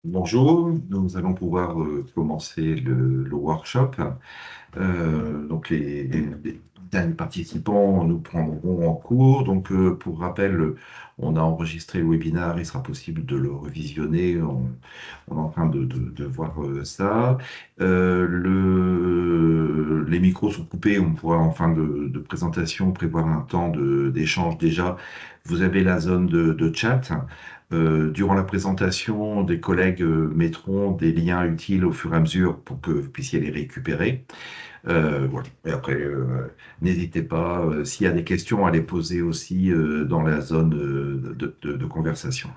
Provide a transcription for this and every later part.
Bonjour, nous allons pouvoir commencer le workshop. Donc les derniers participants nous prendront en cours. Donc pour rappel, on a enregistré le webinaire, il sera possible de le revisionner. On est en train de voir ça. Les micros sont coupés, on pourra en fin de présentation prévoir un temps d'échange déjà. Vous avez la zone de chat. Durant la présentation, des collègues mettront des liens utiles au fur et à mesure pour que vous puissiez les récupérer. Voilà. Et après, n'hésitez pas, s'il y a des questions, à les poser aussi dans la zone de conversation.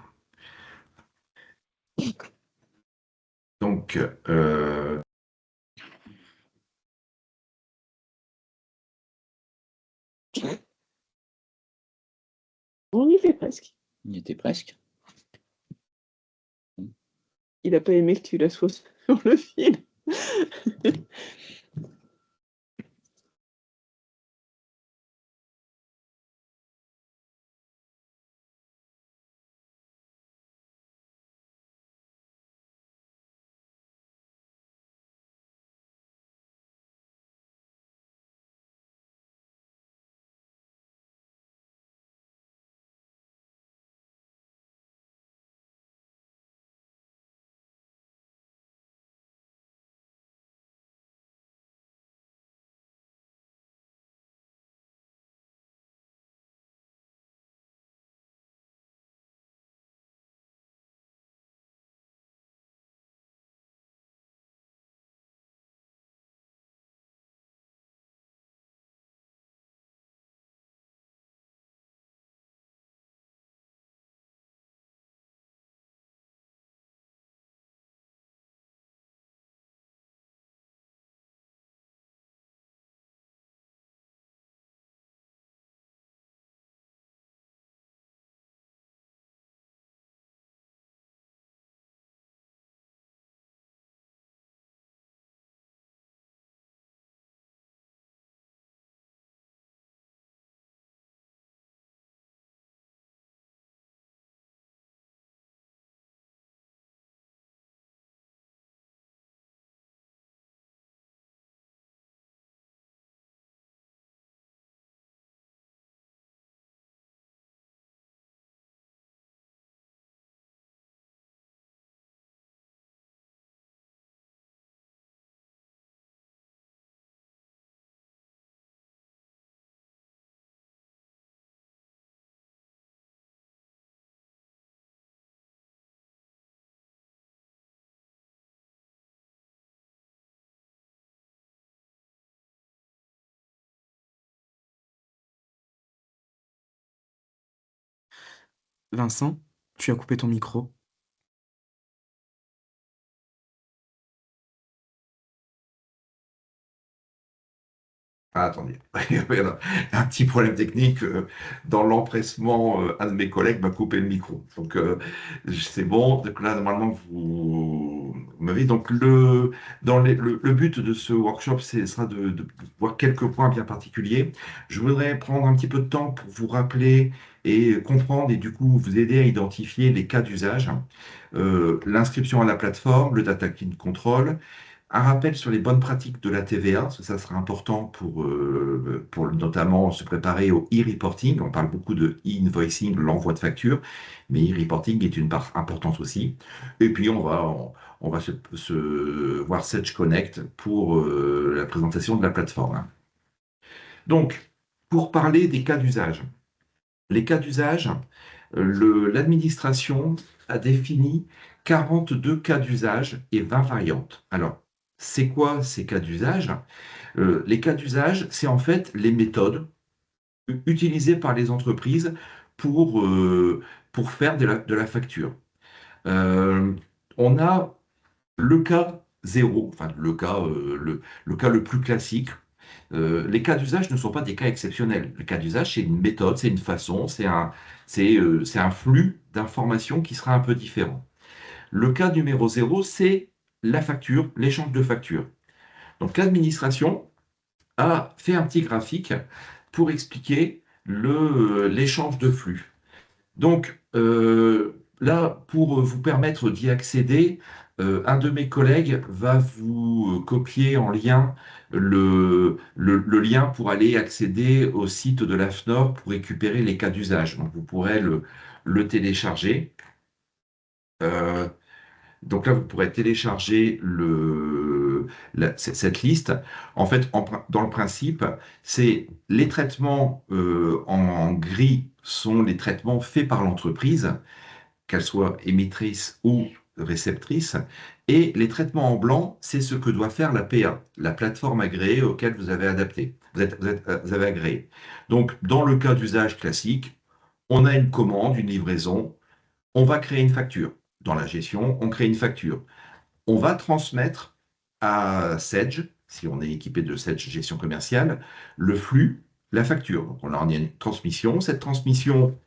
Donc, On y fait presque. Il y était presque. Il n'a pas aimé que tu la sois sur le fil. Vincent, tu as coupé ton micro. ah, attendez, il y a un petit problème technique. Dans l'empressement, un de mes collègues m'a coupé le micro. Donc, c'est bon. Donc là, normalement, vous m'avez. Donc, le but de ce workshop, sera de voir quelques points bien particuliers. Je voudrais prendre un petit peu de temps pour vous rappeler et comprendre et du coup vous aider à identifier les cas d'usage. L'inscription à la plateforme, le data clean control, un rappel sur les bonnes pratiques de la TVA, parce que ça sera important pour notamment se préparer au e-reporting. On parle beaucoup de e-invoicing, l'envoi de factures, mais e-reporting est une part importante aussi. Et puis on va se voir Sedge Connect pour la présentation de la plateforme. Donc, pour parler des cas d'usage. Les cas d'usage, l'administration a défini 42 cas d'usage et 20 variantes. Alors, c'est quoi ces cas d'usage? Les cas d'usage, c'est en fait les méthodes utilisées par les entreprises pour, euh, pour faire de la facture. Euh, on a le cas zéro, enfin le cas le plus classique. Les cas d'usage ne sont pas des cas exceptionnels. Le cas d'usage, c'est une méthode, c'est une façon, c'est un flux d'informations qui sera un peu différent. Le cas numéro zéro, c'est la facture, l'échange de factures. Donc l'administration a fait un petit graphique pour expliquer l'échange de flux. Donc, là, pour vous permettre d'y accéder, un de mes collègues va vous copier en lien le lien pour aller accéder au site de l'AFNOR pour récupérer les cas d'usage. Donc, vous pourrez le télécharger. Euh, donc là, vous pourrez télécharger cette liste. En fait, dans le principe, c'est les traitements en gris sont les traitements faits par l'entreprise, qu'elle soit émettrice ou réceptrice. Et les traitements en blanc, c'est ce que doit faire la PA, la plateforme agréée auquel vous avez adapté, vous avez agréé. Donc, dans le cas d'usage classique, on a une commande, une livraison, on va créer une facture. Dans la gestion, on crée une facture. On va transmettre à Sedge, si on est équipé de Sedge gestion commerciale, le flux, la facture. Donc, on a une transmission. Cette transmission,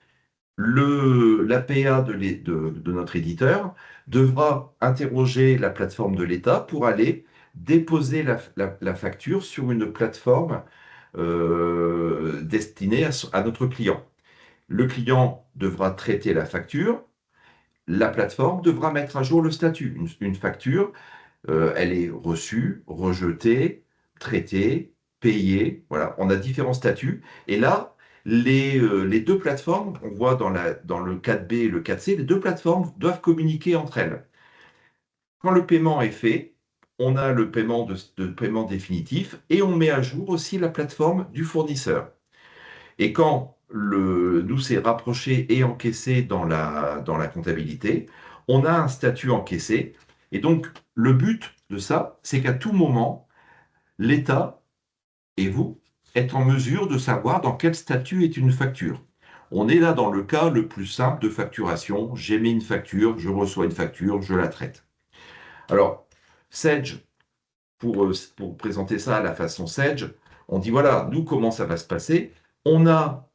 l'APA de notre éditeur devra interroger la plateforme de l'État pour aller déposer la facture sur une plateforme destinée à notre client. Le client devra traiter la facture. La plateforme devra mettre à jour le statut. Une facture, elle est reçue, rejetée, traitée, payée. Voilà, on a différents statuts. Et là, les deux plateformes, on voit dans le 4B et le 4C, les deux plateformes doivent communiquer entre elles. Quand le paiement est fait, on a le paiement de paiement définitif et on met à jour aussi la plateforme du fournisseur. Et quand nous c'est rapproché et encaissé dans la comptabilité, on a un statut encaissé. Et donc, le but de ça, c'est qu'à tout moment, l'État et vous êtes en mesure de savoir dans quel statut est une facture. On est là dans le cas le plus simple de facturation. J'émets une facture, je reçois une facture, je la traite. Alors, Sedge, pour présenter ça à la façon Sedge, on dit voilà, nous, comment ça va se passer? On a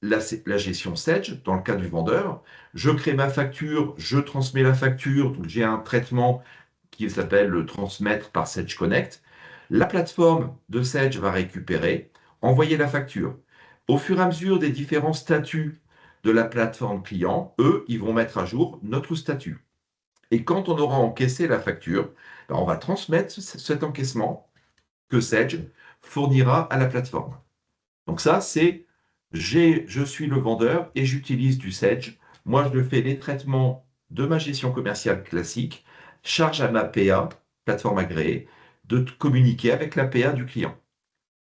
la gestion Sedge, dans le cas du vendeur, je crée ma facture, je transmets la facture, donc j'ai un traitement qui s'appelle le transmettre par Sedge Connect. La plateforme de Sedge va récupérer, envoyer la facture. Au fur et à mesure des différents statuts de la plateforme client, eux, ils vont mettre à jour notre statut. Et quand on aura encaissé la facture, ben, on va transmettre cet encaissement que Sedge fournira à la plateforme. Donc ça, c'est je suis le vendeur et j'utilise du Sedge. Moi, je fais les traitements de ma gestion commerciale classique, charge à ma PA, plateforme agréée, de communiquer avec la PA du client.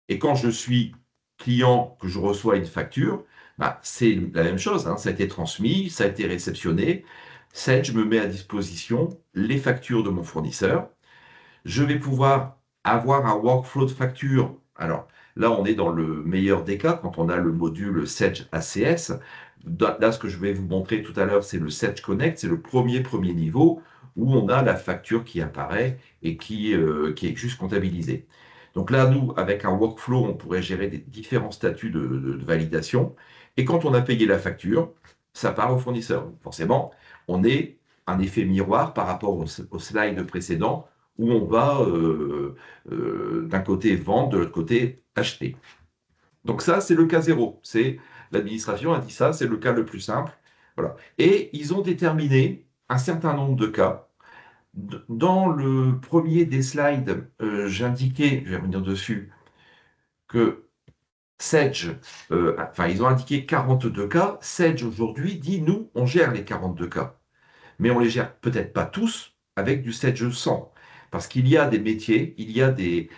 Et quand je suis client, que je reçois une facture, bah, c'est la même chose, hein. Ça a été transmis, ça a été réceptionné. Sedge me met à disposition les factures de mon fournisseur. Je vais pouvoir avoir un workflow de facture. Alors là, on est dans le meilleur des cas quand on a le module Sedge ACS. Là, ce que je vais vous montrer tout à l'heure, c'est le Sedge Connect, c'est le premier niveau où on a la facture qui apparaît et qui est juste comptabilisée. Donc là, nous, avec un workflow, on pourrait gérer des différents statuts de validation. Et quand on a payé la facture, ça part au fournisseur. Forcément, on est un effet miroir par rapport au slide précédent où on va d'un côté vendre, de l'autre côté acheter. Donc ça, c'est le cas zéro. C'est l'administration a dit ça, c'est le cas le plus simple. Voilà. Et ils ont déterminé un certain nombre de cas. Dans le premier des slides, j'indiquais, je vais revenir dessus, que Sedge, enfin, ils ont indiqué 42 cas. Sedge aujourd'hui dit, nous, on gère les 42 cas. Mais on les gère peut-être pas tous avec du Sedge 100. Parce qu'il y a des métiers, il y a des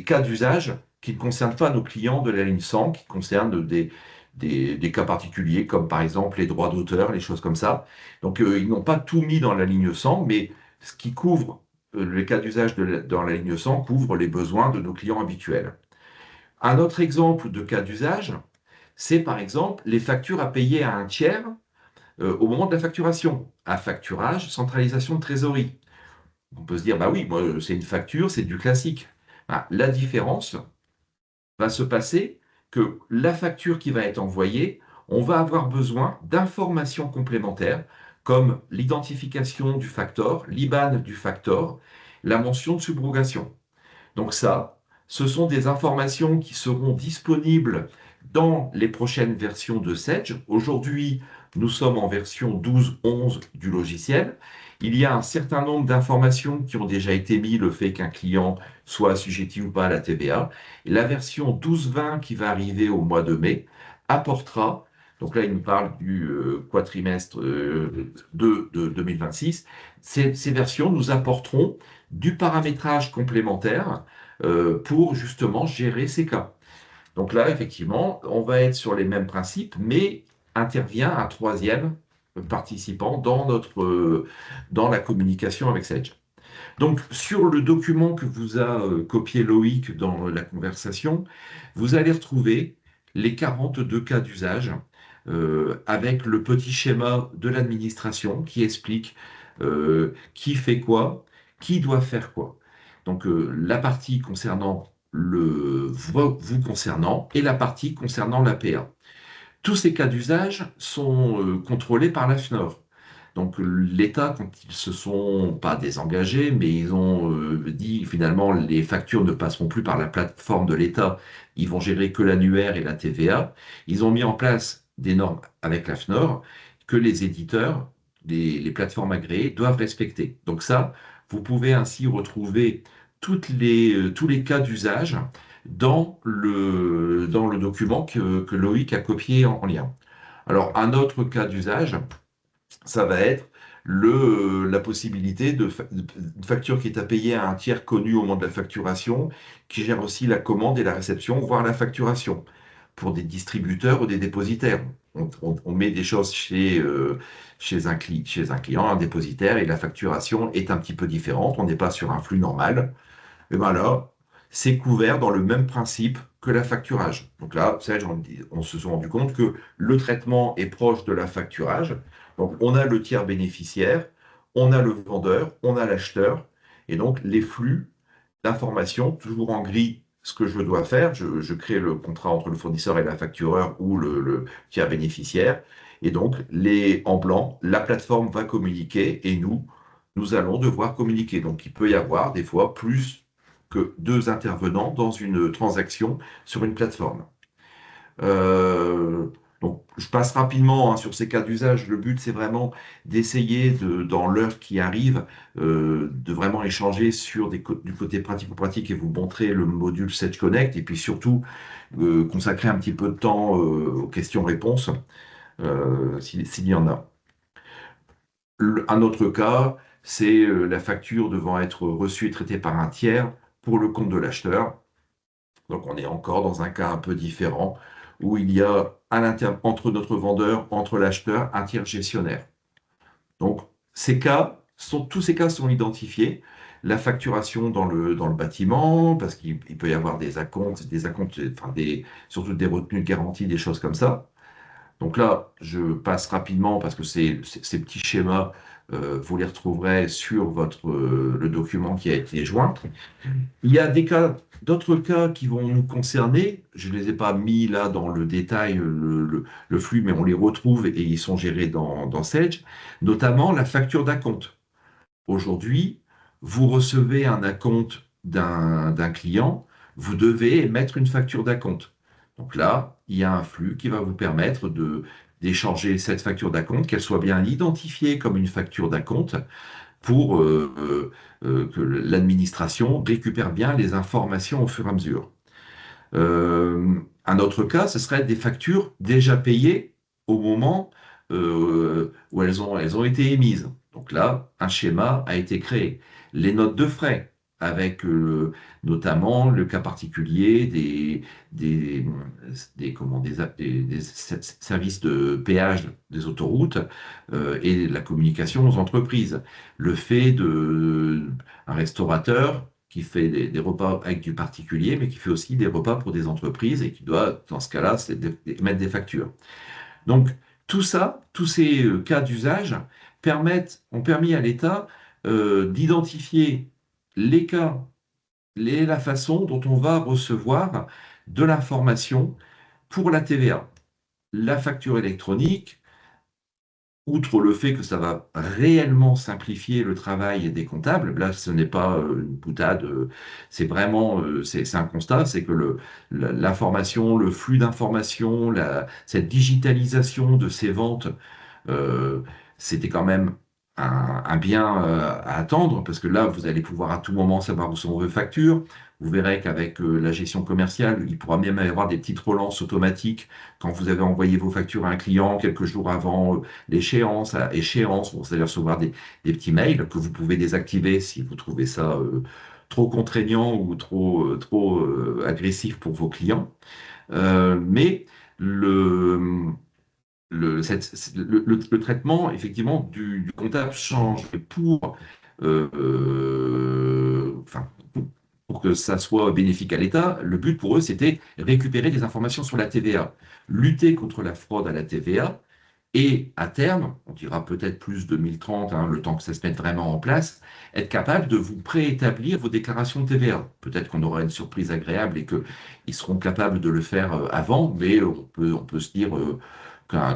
cas d'usage qui ne concernent pas nos clients de la ligne 100, qui concernent des cas particuliers, comme par exemple les droits d'auteur, les choses comme ça. Donc ils n'ont pas tout mis dans la ligne 100, mais ce qui couvre les cas d'usage dans la ligne 100 couvre les besoins de nos clients habituels. Un autre exemple de cas d'usage, c'est par exemple les factures à payer à un tiers au moment de la facturation. Affacturage, centralisation de trésorerie. On peut se dire, bah oui, moi, c'est une facture, c'est du classique. Bah, la différence va se passer que la facture qui va être envoyée, on va avoir besoin d'informations complémentaires comme l'identification du facteur, l'IBAN du facteur, la mention de subrogation. Donc ça, ce sont des informations qui seront disponibles dans les prochaines versions de Sedge. Aujourd'hui, Nous sommes en version 12.11 du logiciel. Il y a un certain nombre d'informations qui ont déjà été mises, le fait qu'un client soit assujetti ou pas à la TVA. Et la version 12.20 qui va arriver au mois de mai apportera, donc là il nous parle du quadrimestre 2 de 2026, ces versions nous apporteront du paramétrage complémentaire pour justement gérer ces cas. Donc là, effectivement, on va être sur les mêmes principes, mais intervient un troisième participant dans la communication avec Sage. Donc, sur le document que vous a copié Loïc dans la conversation, vous allez retrouver les 42 cas d'usage avec le petit schéma de l'administration qui explique qui fait quoi, qui doit faire quoi. Donc, la partie concernant vous concernant et la partie concernant l'APA. Tous ces cas d'usage sont contrôlés par la FNOR. Donc l'État, quand ils se sont pas désengagés, mais ils ont dit finalement les factures ne passeront plus par la plateforme de l'État, ils vont gérer que l'annuaire et la TVA. Ils ont mis en place des normes avec la FNOR que les éditeurs, les plateformes agréées doivent respecter. Donc ça, vous pouvez ainsi retrouver tous les cas d'usage dans le document que Loïc a copié en lien. Alors, un autre cas d'usage, ça va être la possibilité une facture qui est à payer à un tiers connu au moment de la facturation, qui gère aussi la commande et la réception, voire la facturation, pour des distributeurs ou des dépositaires. On met des choses chez chez un client, un dépositaire, et la facturation est un petit peu différente. On n'est pas sur un flux normal. Et bien là, c'est couvert dans le même principe que la facturage. Donc là, on se sont rendu compte que le traitement est proche de la facturage. Donc on a le tiers bénéficiaire, on a le vendeur, on a l'acheteur, et donc les flux d'informations, toujours en gris, ce que je dois faire, je crée le contrat entre le fournisseur et la factureur ou le tiers bénéficiaire, et donc en blanc, la plateforme va communiquer et nous allons devoir communiquer. Donc il peut y avoir des fois plus que deux intervenants dans une transaction sur une plateforme. Euh, donc, je passe rapidement sur ces cas d'usage. Le but, c'est vraiment d'essayer, dans l'heure qui arrive, de vraiment échanger sur du côté pratico-pratique et vous montrer le module Sage Connect et puis surtout consacrer un petit peu de temps aux questions-réponses, s'il y en a. Un autre cas, c'est la facture devant être reçue et traitée par un tiers pour le compte de l'acheteur. Donc on est encore dans un cas un peu différent où il y a entre notre vendeur, entre l'acheteur, un tiers gestionnaire. Donc tous ces cas sont identifiés. La facturation dans le bâtiment, parce qu'il peut y avoir des acomptes, enfin surtout des retenues de garantie, des choses comme ça. Donc là, je passe rapidement parce que ces petits schémas, vous les retrouverez sur le document qui a été joint. Il y a d'autres cas qui vont nous concerner. Je ne les ai pas mis là dans le détail, le flux, mais on les retrouve et ils sont gérés dans Sage, notamment la facture d'acompte. Aujourd'hui, vous recevez un acompte d'un client, vous devez émettre une facture d'acompte. Donc là, il y a un flux qui va vous permettre d'échanger cette facture d'acompte, qu'elle soit bien identifiée comme une facture d'acompte pour que l'administration récupère bien les informations au fur et à mesure. Un autre cas, ce serait des factures déjà payées au moment où elles ont été émises. Donc là, un schéma a été créé. Les notes de frais, avec notamment le cas particulier des, des services de péage des autoroutes et la communication aux entreprises. Le fait un restaurateur qui fait des repas avec du particulier, mais qui fait aussi des repas pour des entreprises et qui doit, dans ce cas-là, mettre des factures. Donc, tous ces cas d'usage ont permis à l'État d'identifier les cas, la façon dont on va recevoir de l'information pour la TVA. La facture électronique, outre le fait que ça va réellement simplifier le travail des comptables, là ce n'est pas une boutade, c'est vraiment c'est un constat, c'est que l'information, le flux d'informations, cette digitalisation de ces ventes euh, c'était quand même un bien à attendre, parce que là, vous allez pouvoir à tout moment savoir où sont vos factures. Vous verrez qu'avec la gestion commerciale, il pourra même y avoir des petites relances automatiques quand vous avez envoyé vos factures à un client quelques jours avant l'échéance, à échéance, vous allez recevoir des petits mails que vous pouvez désactiver si vous trouvez ça trop contraignant ou trop agressif pour vos clients. Mais le, le traitement, effectivement, du comptable change. Et enfin, pour que ça soit bénéfique à l'État, le but pour eux, c'était récupérer des informations sur la TVA, lutter contre la fraude à la TVA, et à terme, on dira peut-être plus 2030, hein, le temps que ça se mette vraiment en place, être capable de vous préétablir vos déclarations de TVA. Peut-être qu'on aura une surprise agréable et qu'ils seront capables de le faire avant, mais on peut se dire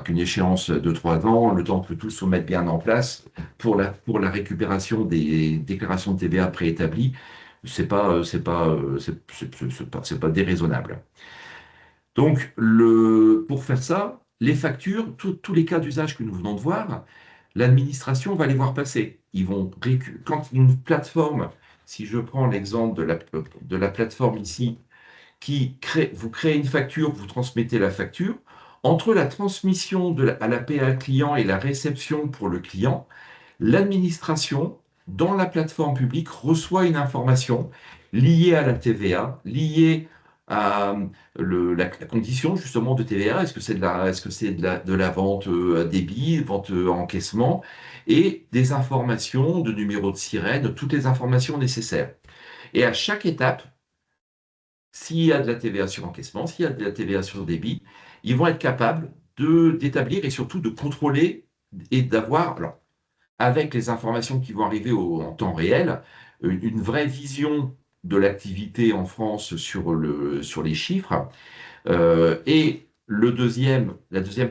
qu'une échéance de 3 ans, le temps que tout se mette bien en place pour la récupération des déclarations de TVA préétablies, c'est pas déraisonnable. Donc, pour faire ça, les factures, tous les cas d'usage que nous venons de voir, l'administration va les voir passer. Quand une plateforme, si je prends l'exemple de la plateforme ici, vous créez une facture, vous transmettez la facture, entre la transmission à la PA client et la réception pour le client, l'administration, dans la plateforme publique, reçoit une information liée à la TVA, liée à la condition justement de TVA. Est-ce que c'est de la vente à débit, vente encaissement, et des informations de numéro de sirène, toutes les informations nécessaires. Et à chaque étape, s'il y a de la TVA sur encaissement, s'il y a de la TVA sur débit, ils vont être capables d'établir et surtout de contrôler et d'avoir, alors, avec les informations qui vont arriver en temps réel, une vraie vision de l'activité en France sur les chiffres. Et la deuxième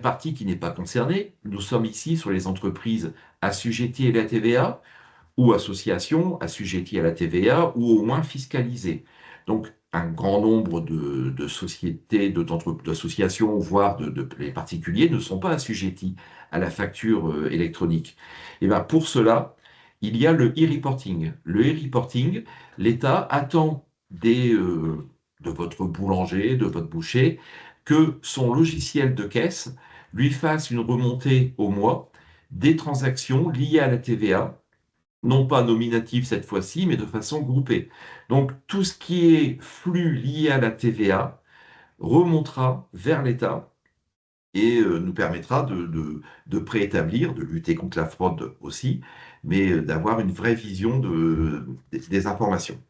partie qui n'est pas concernée, nous sommes ici sur les entreprises assujetties à la TVA ou associations assujetties à la TVA ou au moins fiscalisées. Donc, un grand nombre de sociétés, d'associations, voire les particuliers ne sont pas assujettis à la facture électronique. Et bien, pour cela, il y a le e-reporting. Le e-reporting, l'État attend de votre boulanger, de votre boucher, que son logiciel de caisse lui fasse une remontée au mois des transactions liées à la TVA, non pas nominative cette fois-ci, mais de façon groupée. Donc tout ce qui est flux lié à la TVA remontera vers l'État et nous permettra de préétablir, de lutter contre la fraude aussi, mais d'avoir une vraie vision des informations.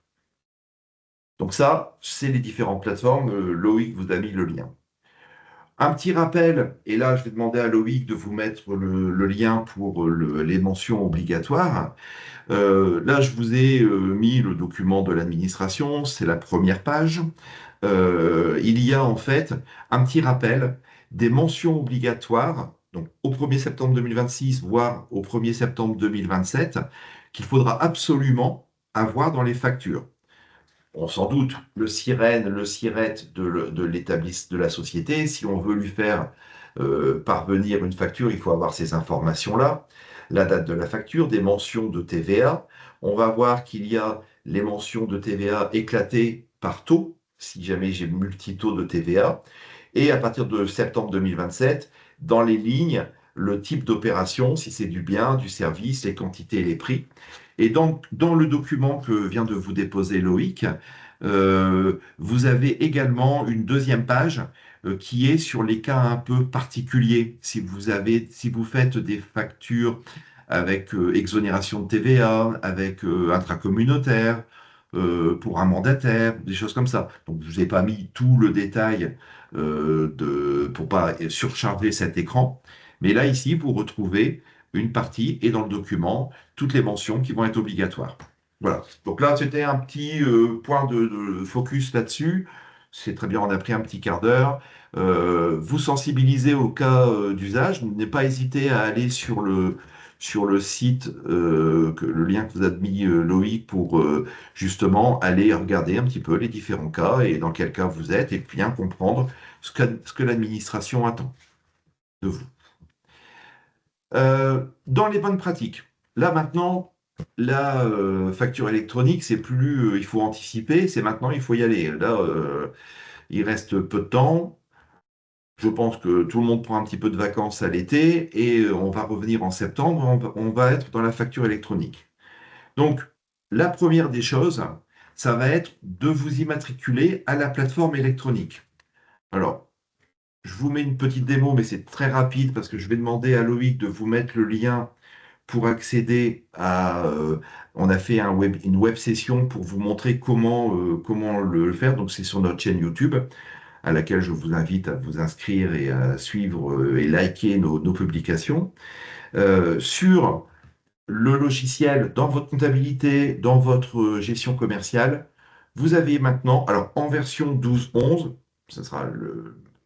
Donc ça, c'est les différentes plateformes. Loïc vous a mis le lien. Un petit rappel, et là je vais demander à Loïc de vous mettre le lien pour les mentions obligatoires. Là, je vous ai mis le document de l'administration, c'est la première page. Il y a en fait un petit rappel des mentions obligatoires, donc au 1er septembre 2026, voire au 1er septembre 2027, qu'il faudra absolument avoir dans les factures. Bon, sans doute, le sirène, le siret de la société, si on veut lui faire parvenir une facture, il faut avoir ces informations-là. La date de la facture, des mentions de TVA. On va voir qu'il y a les mentions de TVA éclatées par taux, si jamais j'ai multi-taux de TVA. Et à partir de septembre 2027, dans les lignes, le type d'opération, si c'est du bien, du service, les quantités et les prix. Et donc, dans le document que vient de vous déposer Loïc, vous avez également une deuxième page qui est sur les cas un peu particuliers. Si vous faites des factures avec exonération de TVA, avec intracommunautaire, pour un mandataire, des choses comme ça. Donc, je ne vous ai pas mis tout le détail pour pas surcharger cet écran. Mais là, ici, vous retrouvez une partie et dans le document, toutes les mentions qui vont être obligatoires. Voilà. Donc là, c'était un petit point de focus là-dessus. C'est très bien, on a pris un petit quart d'heure. Vous sensibilisez au cas d'usage. N'hésitez pas hésiter à aller sur le site, le lien que vous a mis Loïc, pour justement aller regarder un petit peu les différents cas et dans quel cas vous êtes et bien comprendre ce que l'administration attend de vous. Dans les bonnes pratiques. Là maintenant, la facture électronique, c'est plus il faut anticiper, c'est maintenant il faut y aller. Là, il reste peu de temps. Je pense que tout le monde prend un petit peu de vacances à l'été et on va revenir en septembre, on va être dans la facture électronique. Donc, la première des choses, ça va être de vous immatriculer à la plateforme électronique. Alors, je vous mets une petite démo, mais c'est très rapide parce que je vais demander à Loïc de vous mettre le lien pour accéder à. On a fait une web session pour vous montrer comment le faire. Donc, c'est sur notre chaîne YouTube, à laquelle je vous invite à vous inscrire et à suivre et liker nos publications. Sur le logiciel, dans votre comptabilité, dans votre gestion commerciale, vous avez maintenant, alors en version 12.11, ce sera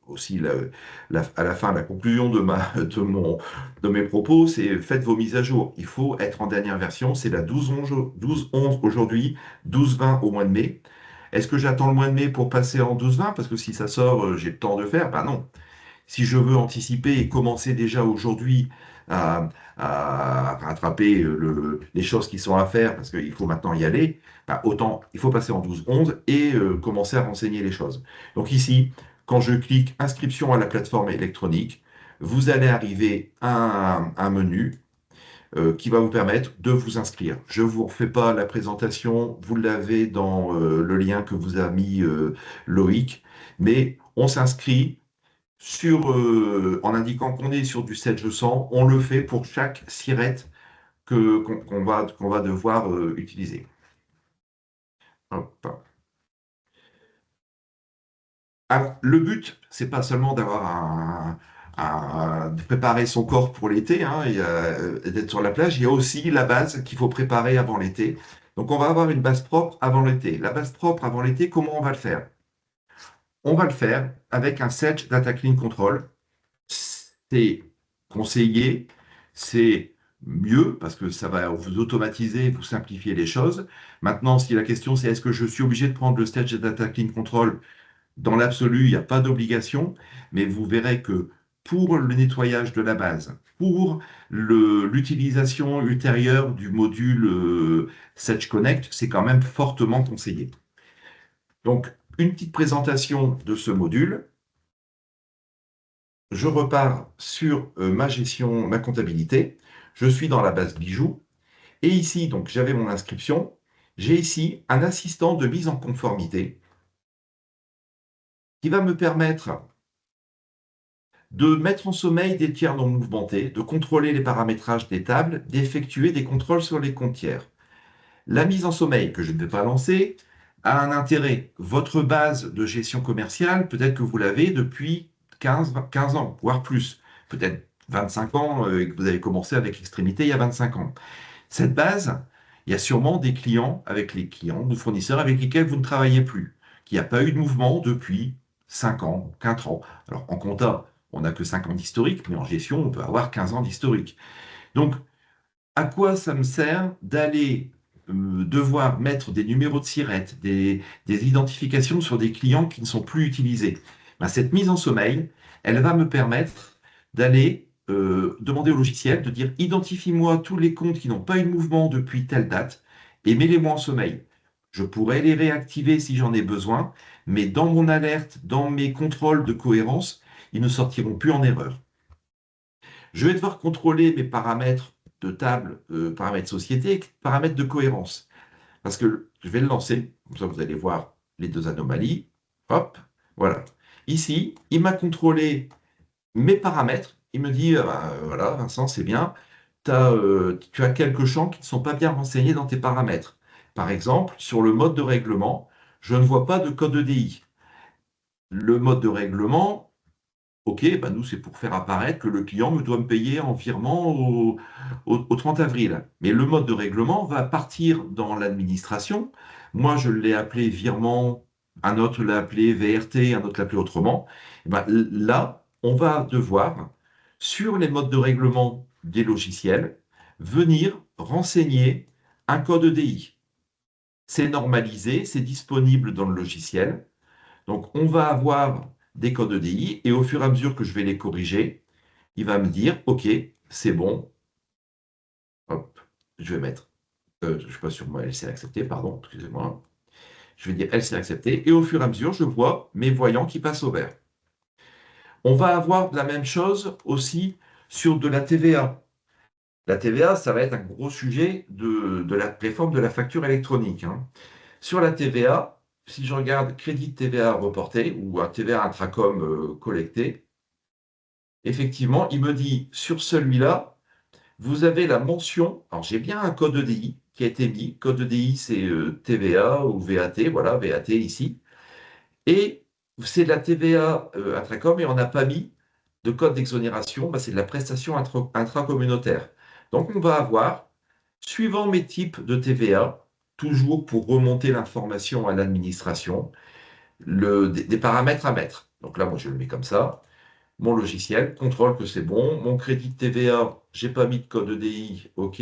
aussi à la fin la conclusion de mes propos, c'est faites vos mises à jour. Il faut être en dernière version, c'est la 12.11 aujourd'hui, 12.20 au mois de mai. Est-ce que j'attends le mois de mai pour passer en 12.20? Parce que si ça sort, j'ai le temps de faire. Ben non. Si je veux anticiper et commencer déjà aujourd'hui à, à rattraper les choses qui sont à faire, parce qu'il faut maintenant y aller, bah, autant il faut passer en 12-11 et commencer à renseigner les choses. Donc ici, quand je clique inscription à la plateforme électronique, vous allez arriver à un menu qui va vous permettre de vous inscrire. Je ne vous refais pas la présentation, vous l'avez dans le lien que vous a mis Loïc, mais on s'inscrit en indiquant qu'on est sur du 7G100, on le fait pour chaque sirette qu'on va devoir utiliser. Hop. Alors, le but, c'est pas seulement de préparer son corps pour l'été, hein, et d'être sur la plage, il y a aussi la base qu'il faut préparer avant l'été. Donc, on va avoir une base propre avant l'été. La base propre avant l'été, comment on va le faire? On va le faire avec un Sedge Data Clean Control. C'est conseillé, c'est mieux parce que ça va vous automatiser, vous simplifier les choses. Maintenant, si la question c'est est-ce que je suis obligé de prendre le Stage Data Clean Control? Dans l'absolu, il n'y a pas d'obligation, mais vous verrez que pour le nettoyage de la base, pour l'utilisation ultérieure du module Sedge Connect, c'est quand même fortement conseillé. Donc, une petite présentation de ce module. Je repars sur ma gestion, ma comptabilité. Je suis dans la base bijoux. Et ici, donc, j'avais mon inscription. J'ai ici un assistant de mise en conformité qui va me permettre de mettre en sommeil des tiers non mouvementés, de contrôler les paramétrages des tables, d'effectuer des contrôles sur les comptes tiers. La mise en sommeil, que je ne vais pas lancer, a un intérêt. Votre base de gestion commerciale, peut-être que vous l'avez depuis 15 ans, voire plus. Peut-être 25 ans et que vous avez commencé avec l'extrémité il y a 25 ans. Cette base, il y a sûrement des clients avec les clients, ou fournisseurs avec lesquels vous ne travaillez plus, qui n'a pas eu de mouvement depuis 5 ans, 4 ans. Alors en compta, on n'a que 5 ans d'historique, mais en gestion, on peut avoir 15 ans d'historique. Donc, à quoi ça me sert d'aller devoir mettre des numéros de SIRET, des identifications sur des clients qui ne sont plus utilisés? Ben, cette mise en sommeil, elle va me permettre d'aller demander au logiciel de dire identifie-moi tous les comptes qui n'ont pas eu de mouvement depuis telle date et mets-les-moi en sommeil. Je pourrais les réactiver si j'en ai besoin, mais dans mon alerte, dans mes contrôles de cohérence, ils ne sortiront plus en erreur. Je vais devoir contrôler mes paramètres de table, paramètres société et paramètres de cohérence. Parce que je vais le lancer, comme ça vous allez voir les deux anomalies. Hop, voilà. Ici, il m'a contrôlé mes paramètres. Il me dit, voilà, Vincent, c'est bien. Tu as quelques champs qui ne sont pas bien renseignés dans tes paramètres. Par exemple, sur le mode de règlement, je ne vois pas de code EDI. Le mode de règlement, OK, bah nous, c'est pour faire apparaître que le client doit me payer en virement au 30 avril. Mais le mode de règlement va partir dans l'administration. Moi, je l'ai appelé virement, un autre l'a appelé VRT, un autre l'a appelé autrement. Et ben, là, on va devoir, sur les modes de règlement des logiciels, venir renseigner un code EDI. C'est normalisé, c'est disponible dans le logiciel. Donc, on va avoir des codes EDI et au fur et à mesure que je vais les corriger, il va me dire, OK, c'est bon. Hop, je vais mettre, je ne suis pas sur moi, elle s'est acceptée, pardon, excusez-moi. Je vais dire elle s'est acceptée. Et au fur et à mesure, je vois mes voyants qui passent au vert. On va avoir la même chose aussi sur de la TVA. La TVA, ça va être un gros sujet de la réforme de la facture électronique, hein. Sur la TVA, si je regarde crédit de TVA reporté ou un TVA intracom collecté, effectivement, il me dit sur celui-là, vous avez la mention, alors j'ai bien un code EDI qui a été mis, code EDI c'est TVA ou VAT, voilà, VAT ici, et c'est de la TVA intracom et on n'a pas mis de code d'exonération, bah, c'est de la prestation intracommunautaire. Donc on va avoir, suivant mes types de TVA, toujours pour remonter l'information à l'administration, des paramètres à mettre. Donc là, moi, je le mets comme ça. Mon logiciel contrôle que c'est bon. Mon crédit de TVA, j'ai pas mis de code EDI. OK,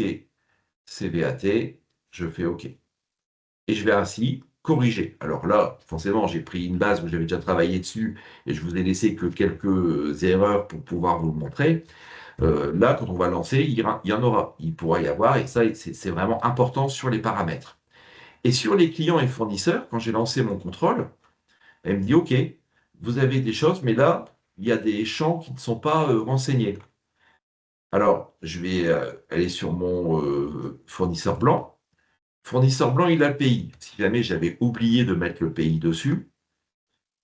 c'est VAT. Je fais OK. Et je vais ainsi corriger. Alors là, forcément, j'ai pris une base où j'avais déjà travaillé dessus et je vous ai laissé que quelques erreurs pour pouvoir vous le montrer. Là, quand on va lancer, il y en aura. Il pourra y avoir, et ça, c'est vraiment important sur les paramètres. Et sur les clients et fournisseurs, quand j'ai lancé mon contrôle, elle me dit, OK, vous avez des choses, mais là, il y a des champs qui ne sont pas renseignés. Alors, je vais aller sur mon fournisseur blanc. Fournisseur blanc, il a le pays. Si jamais j'avais oublié de mettre le pays dessus,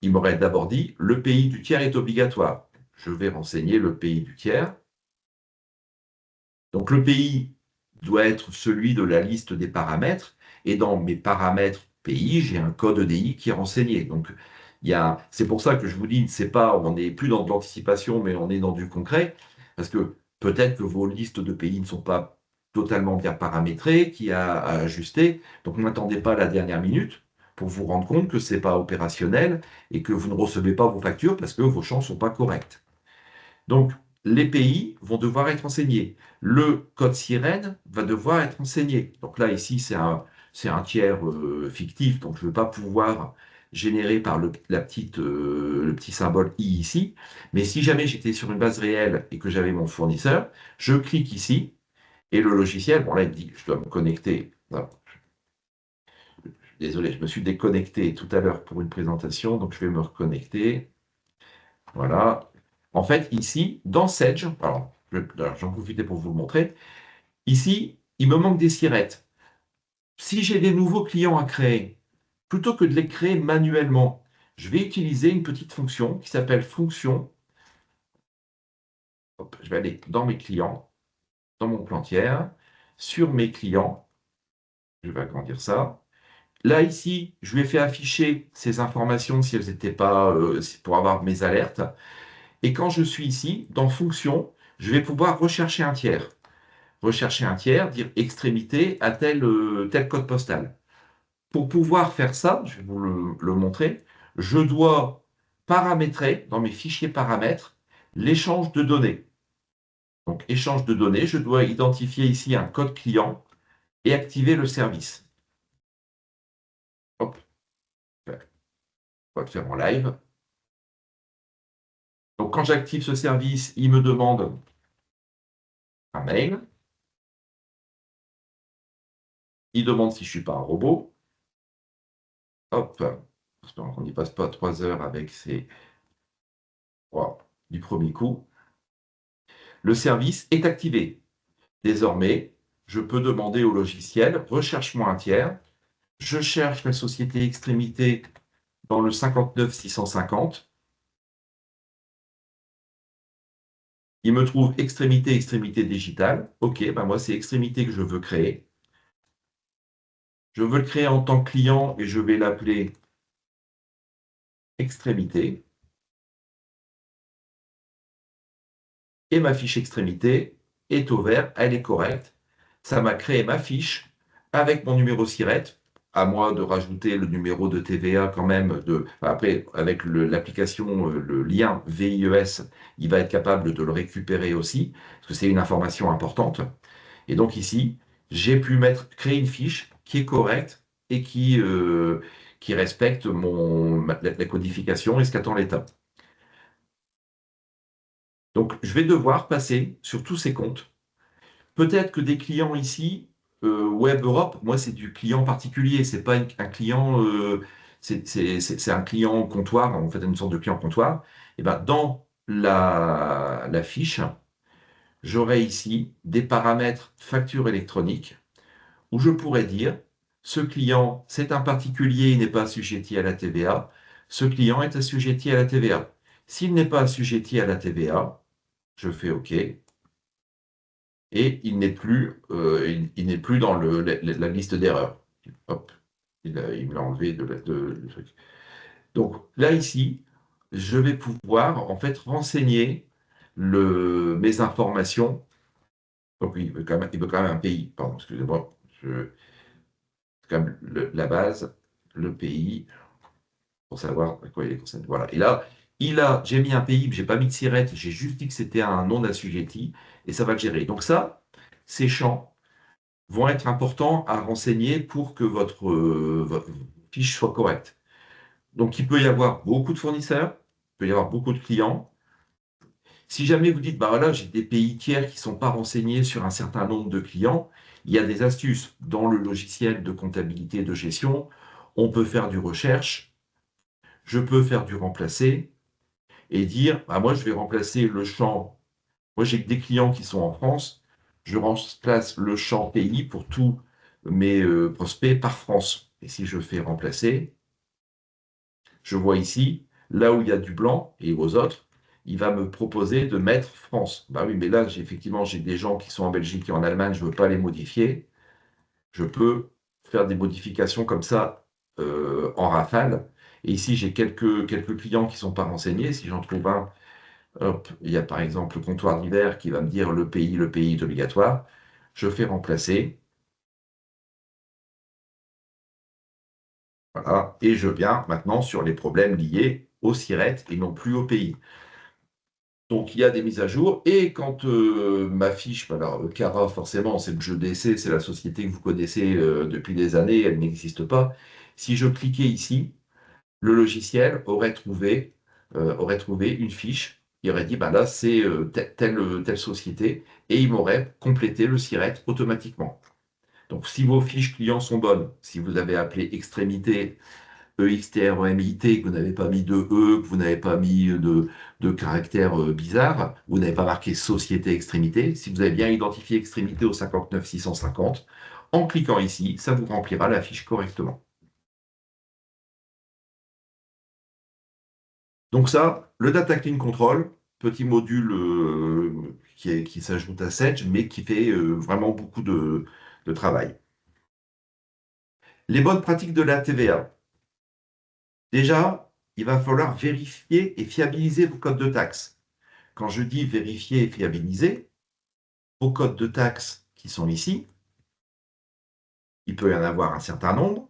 il m'aurait d'abord dit, le pays du tiers est obligatoire. Je vais renseigner le pays du tiers. Donc, le pays doit être celui de la liste des paramètres. Et dans mes paramètres pays, j'ai un code EDI qui est renseigné. Donc, c'est pour ça que je vous dis, c'est pas, on n'est plus dans de l'anticipation, mais on est dans du concret. Parce que peut-être que vos listes de pays ne sont pas totalement bien paramétrées, qu'il y a à ajuster. Donc, n'attendez pas la dernière minute pour vous rendre compte que ce n'est pas opérationnel et que vous ne recevez pas vos factures parce que vos champs ne sont pas corrects. Donc, les pays vont devoir être enseignés. Le code sirène va devoir être enseigné. Donc là, ici, c'est un tiers fictif, donc je ne vais pas pouvoir générer par le petit symbole I ici. Mais si jamais j'étais sur une base réelle et que j'avais mon fournisseur, je clique ici et le logiciel, bon là, il me dit, je dois me connecter. Non, désolé, je me suis déconnecté tout à l'heure pour une présentation, donc je vais me reconnecter. Voilà. En fait, ici, dans Sedge, alors, j'en profitais pour vous le montrer. Ici, il me manque des sirettes. Si j'ai des nouveaux clients à créer, plutôt que de les créer manuellement, je vais utiliser une petite fonction qui s'appelle fonction. Hop, je vais aller dans mes clients, dans mon plantière, sur mes clients. Je vais agrandir ça. Là, ici, je lui ai fait afficher ces informations si elles n'étaient pas, pour avoir mes alertes. Et quand je suis ici, dans fonction, je vais pouvoir rechercher un tiers. Rechercher un tiers, dire extrémité à tel code postal. Pour pouvoir faire ça, je vais vous le montrer, je dois paramétrer dans mes fichiers paramètres l'échange de données. Donc, échange de données, je dois identifier ici un code client et activer le service. Hop, on va le faire en live. Donc, quand j'active ce service, il me demande un mail. Il demande si je ne suis pas un robot. Hop, j'espère qu'on n'y passe pas 3 heures avec ces... Wow, du premier coup. Le service est activé. Désormais, je peux demander au logiciel, recherche-moi un tiers. Je cherche la société extrémité dans le 59 650. Il me trouve extrémité, extrémité digitale. OK, ben moi, c'est extrémité que je veux créer. Je veux le créer en tant que client et je vais l'appeler extrémité. Et ma fiche extrémité est au vert, elle est correcte. Ça m'a créé ma fiche avec mon numéro SIRET, à moi de rajouter le numéro de TVA quand même. Après, avec l'application, le lien VIES, il va être capable de le récupérer aussi, parce que c'est une information importante. Et donc ici, j'ai pu créer une fiche qui est correcte et qui respecte la codification et ce qu'attend l'État. Donc, je vais devoir passer sur tous ces comptes. Peut-être que des clients ici, Web Europe, moi, c'est du client particulier. C'est pas un client, c'est un client comptoir, en fait, une sorte de client comptoir. Et ben, dans la fiche, j'aurai ici des paramètres facture électronique où je pourrais dire, ce client, c'est un particulier, il n'est pas assujetti à la TVA. Ce client est assujetti à la TVA. S'il n'est pas assujetti à la TVA, je fais OK. Et il n'est plus dans la liste d'erreurs. Hop, il me l'a enlevé du truc. Donc là, ici, je vais pouvoir en fait renseigner mes informations. Donc oui, il veut quand même un pays, pardon, excusez-moi. C'est quand même la base, le pays, pour savoir à quoi il est concerné. Voilà. Et là, j'ai mis un pays, mais j'ai pas mis de SIRET, j'ai juste dit que c'était un non assujetti, et ça va le gérer. Donc ça, ces champs vont être importants à renseigner pour que votre fiche soit correcte. Donc, il peut y avoir beaucoup de fournisseurs, il peut y avoir beaucoup de clients. Si jamais vous dites, bah voilà, j'ai des pays tiers qui ne sont pas renseignés sur un certain nombre de clients, il y a des astuces. Dans le logiciel de comptabilité de gestion, on peut faire du recherche, je peux faire du remplacer et dire, bah moi, je vais remplacer le champ. Moi, j'ai des clients qui sont en France. Je remplace le champ pays pour tous mes prospects par France. Et si je fais remplacer, je vois ici, là où il y a du blanc et aux autres, il va me proposer de mettre France. Bah oui, mais là, effectivement, j'ai des gens qui sont en Belgique et en Allemagne, je ne veux pas les modifier. Je peux faire des modifications comme ça en rafale. Et ici, j'ai quelques clients qui ne sont pas renseignés. Si j'en trouve un, hop, il y a par exemple le comptoir d'hiver qui va me dire le pays est obligatoire. Je fais remplacer. Voilà. Et je viens maintenant sur les problèmes liés au SIRET et non plus au pays. Donc il y a des mises à jour. Et quand ma fiche, alors Cara, forcément, c'est le jeu d'essai, c'est la société que vous connaissez depuis des années, elle n'existe pas. Si je cliquais ici, le logiciel aurait trouvé une fiche. Il aurait dit, ben là, c'est telle société, et il m'aurait complété le SIRET automatiquement. Donc, si vos fiches clients sont bonnes, si vous avez appelé extrémité, EXTREMIT, que vous n'avez pas mis de E, que vous n'avez pas mis de caractères bizarres, vous n'avez pas marqué société extrémité, si vous avez bien identifié extrémité au 59 650, en cliquant ici, ça vous remplira la fiche correctement. Donc ça, le Data Clean Control, petit module qui s'ajoute à Sage, mais qui fait vraiment beaucoup de travail. Les bonnes pratiques de la TVA. Déjà, il va falloir vérifier et fiabiliser vos codes de taxes. Quand je dis vérifier et fiabiliser, vos codes de taxes qui sont ici, il peut y en avoir un certain nombre.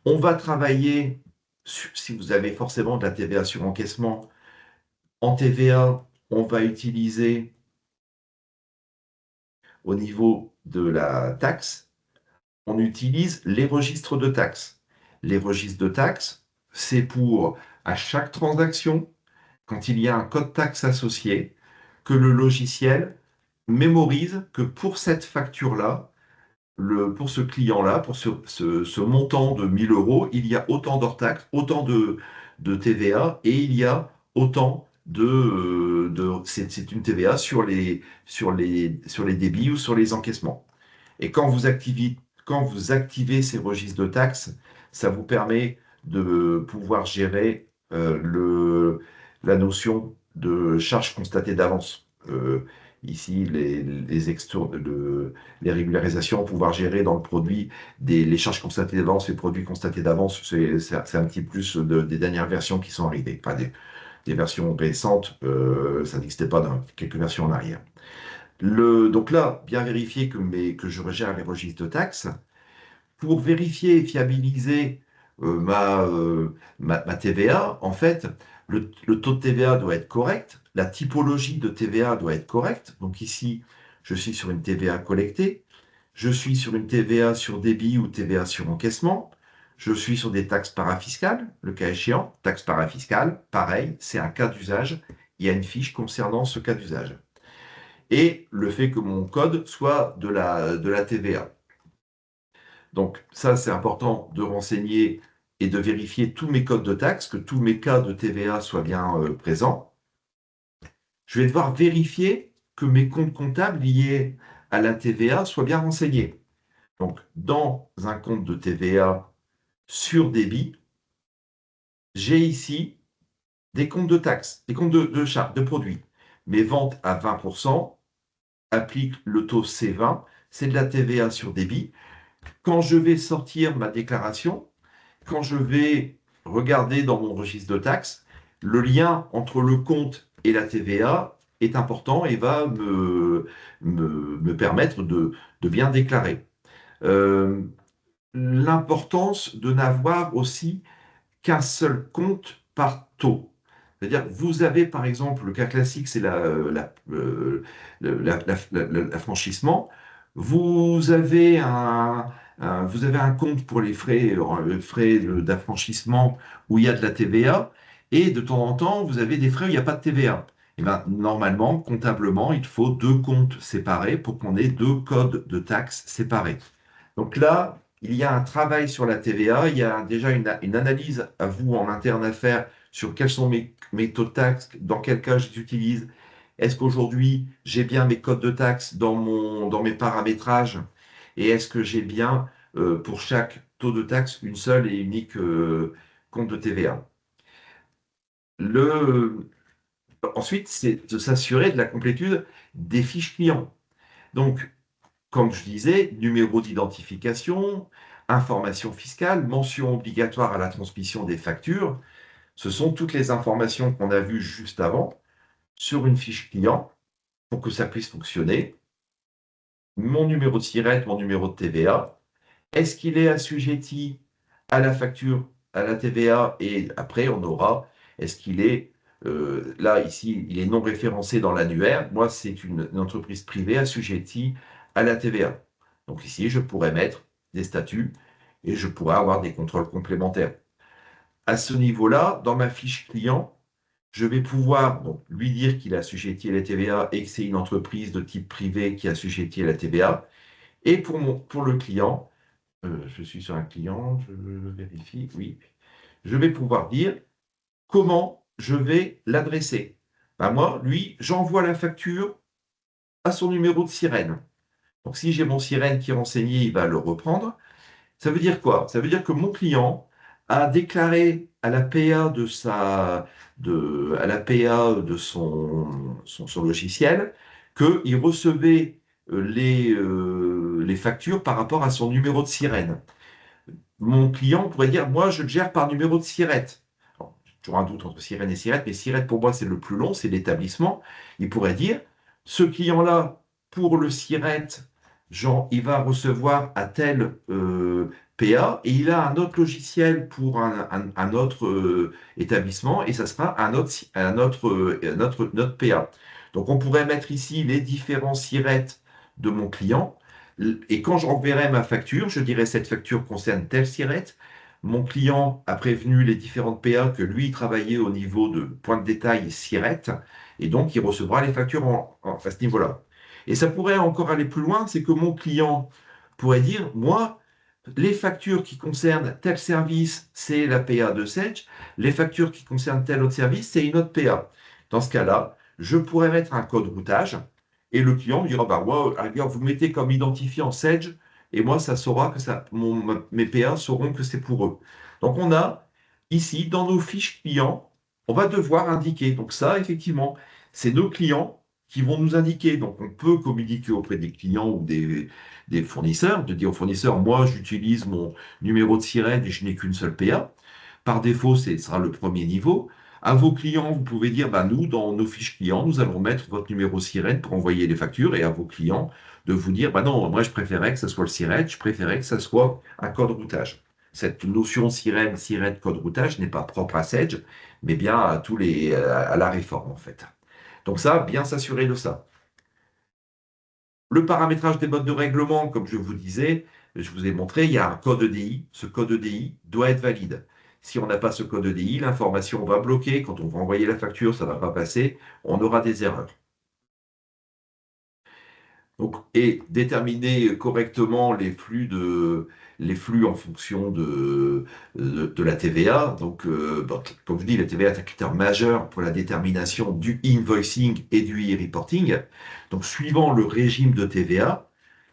On va travailler, si vous avez forcément de la TVA sur encaissement, en TVA, on va utiliser au niveau de la taxe, on utilise les registres de taxes. Les registres de taxes, c'est pour, à chaque transaction, quand il y a un code taxe associé, que le logiciel mémorise que pour cette facture-là, pour ce client-là, pour ce montant de 1000 euros, il y a autant d'hors taxe, autant de TVA et il y a autant c'est une TVA sur les débits ou sur les encaissements. Et quand vous activez ces registres de taxes, ça vous permet de pouvoir gérer la notion de charge constatée d'avance. Ici, les régularisations, pouvoir gérer dans le produit les charges constatées d'avance, les produits constatés d'avance, c'est un petit plus des dernières versions qui sont arrivées. Enfin, des versions récentes, ça n'existait pas dans quelques versions en arrière. Donc là, bien vérifier que je gère les registres de taxes. Pour vérifier et fiabiliser ma TVA, en fait, le taux de TVA doit être correct, la typologie de TVA doit être correcte. Donc ici, je suis sur une TVA collectée, je suis sur une TVA sur débit ou TVA sur encaissement, je suis sur des taxes parafiscales, le cas échéant, taxes parafiscales, pareil, c'est un cas d'usage il y a une fiche concernant ce cas d'usage. Et le fait que mon code soit de la TVA. Donc ça, c'est important de renseigner et de vérifier tous mes codes de taxes, que tous mes cas de TVA soient bien présents. Je vais devoir vérifier que mes comptes comptables liés à la TVA soient bien renseignés. Donc, dans un compte de TVA sur débit, j'ai ici des comptes de taxes, des comptes de produits. Mes ventes à 20% appliquent le taux C20, c'est de la TVA sur débit. Quand je vais sortir ma déclaration, quand je vais regarder dans mon registre de taxes, le lien entre le compte et la TVA est important et va me permettre de bien déclarer. L'importance de n'avoir aussi qu'un seul compte par taux. C'est-à-dire, vous avez par exemple, le cas classique, c'est l'affranchissement. Vous avez vous avez un compte pour les frais d'affranchissement où il y a de la TVA, et de temps en temps, vous avez des frais où il n'y a pas de TVA. Et ben, normalement, comptablement, il faut deux comptes séparés pour qu'on ait deux codes de taxes séparés. Donc là, il y a un travail sur la TVA, il y a déjà une analyse à vous en interne à faire sur quels sont mes taux de taxes, dans quel cas je les utilise. Est-ce qu'aujourd'hui j'ai bien mes codes de taxes dans mes paramétrages et est-ce que j'ai bien pour chaque taux de taxe une seule et unique compte de TVA. Ensuite, c'est de s'assurer de la complétude des fiches clients. Donc, comme je disais, numéro d'identification, information fiscale, mention obligatoire à la transmission des factures, ce sont toutes les informations qu'on a vues juste avant sur une fiche client pour que ça puisse fonctionner. Mon numéro de SIRET, mon numéro de TVA. Est-ce qu'il est assujetti à la facture, à la TVA? Et après, on aura, est-ce qu'il est, là, ici, il est non référencé dans l'annuaire. Moi, c'est une entreprise privée assujettie à la TVA. Donc ici, je pourrais mettre des statuts et je pourrais avoir des contrôles complémentaires. À ce niveau-là, dans ma fiche client, je vais pouvoir donc, lui dire qu'il est assujetti à la TVA et que c'est une entreprise de type privé qui est assujettie à la TVA. Et pour le client, je suis sur un client, je vérifie, oui. Je vais pouvoir dire comment je vais l'adresser. Ben moi, lui, j'envoie la facture à son numéro de sirène. Donc si j'ai mon sirène qui est renseigné, il va le reprendre. Ça veut dire quoi? Ça veut dire que mon client a déclaré à la PA à la PA de son logiciel qu'il recevait les factures par rapport à son numéro de sirène. Mon client pourrait dire, moi, je le gère par numéro de SIRET. Alors, j'ai toujours un doute entre sirène et SIRET, mais SIRET, pour moi, c'est le plus long, c'est l'établissement. Il pourrait dire, ce client-là, pour le SIRET, genre, il va recevoir à tel PA, et il a un autre logiciel pour un autre établissement, et ça sera notre PA. Donc, on pourrait mettre ici les différents SIRET de mon client, et quand j'enverrai ma facture, je dirai cette facture concerne telle sirette. Mon client a prévenu les différentes PA que lui, il travaillait au niveau de point de détail sirette, et donc il recevra les factures à ce niveau-là. Et ça pourrait encore aller plus loin, c'est que mon client pourrait dire, moi, les factures qui concernent tel service, c'est la PA de Sage, les factures qui concernent tel autre service, c'est une autre PA. Dans ce cas-là, je pourrais mettre un code routage et le client me dira, bah, moi, vous mettez comme identifiant Sage et moi, ça saura que mes PA sauront que c'est pour eux. Donc, on a ici, dans nos fiches clients, on va devoir indiquer. Donc, ça, effectivement, c'est nos clients qui vont nous indiquer. Donc, on peut communiquer auprès des clients ou des fournisseurs, de dire aux fournisseurs, moi, j'utilise mon numéro de sirène et je n'ai qu'une seule PA. Par défaut, ce sera le premier niveau. À vos clients, vous pouvez dire, bah, nous, dans nos fiches clients, nous allons mettre votre numéro sirène pour envoyer les factures, et à vos clients de vous dire, bah non, moi, je préférais que ce soit le sirène, je préférais que ce soit un code routage. Cette notion sirène, code routage n'est pas propre à Sage, mais bien à la réforme, en fait. Donc ça, bien s'assurer de ça. Le paramétrage des modes de règlement, comme je vous disais, je vous ai montré, il y a un code EDI. Ce code EDI doit être valide. Si on n'a pas ce code EDI, l'information va bloquer. Quand on va envoyer la facture, ça ne va pas passer. On aura des erreurs. Donc, et déterminer correctement les flux en fonction de la TVA. Donc, bon, comme je dis, la TVA est un critère majeur pour la détermination du invoicing et du e-reporting. Donc, suivant le régime de TVA,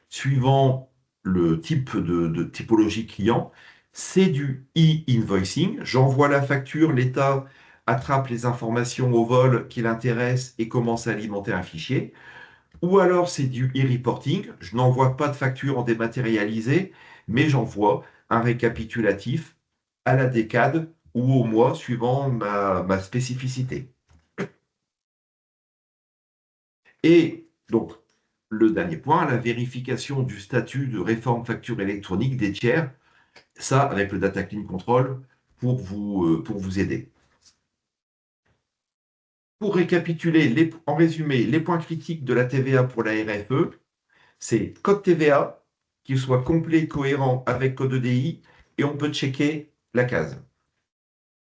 suivant le type de typologie client, c'est du e-invoicing. J'envoie la facture, l'État attrape les informations au vol qui l'intéressent et commence à alimenter un fichier. Ou alors c'est du e-reporting, je n'envoie pas de facture en dématérialisé, mais j'envoie un récapitulatif à la décade ou au mois suivant ma spécificité. Et donc, le dernier point, la vérification du statut de réforme facture électronique des tiers, ça avec le Data Clean Control pour vous aider. Pour récapituler, en résumé, les points critiques de la TVA pour la RFE, c'est code TVA, qu'il soit complet, cohérent avec code EDI, et on peut checker la case.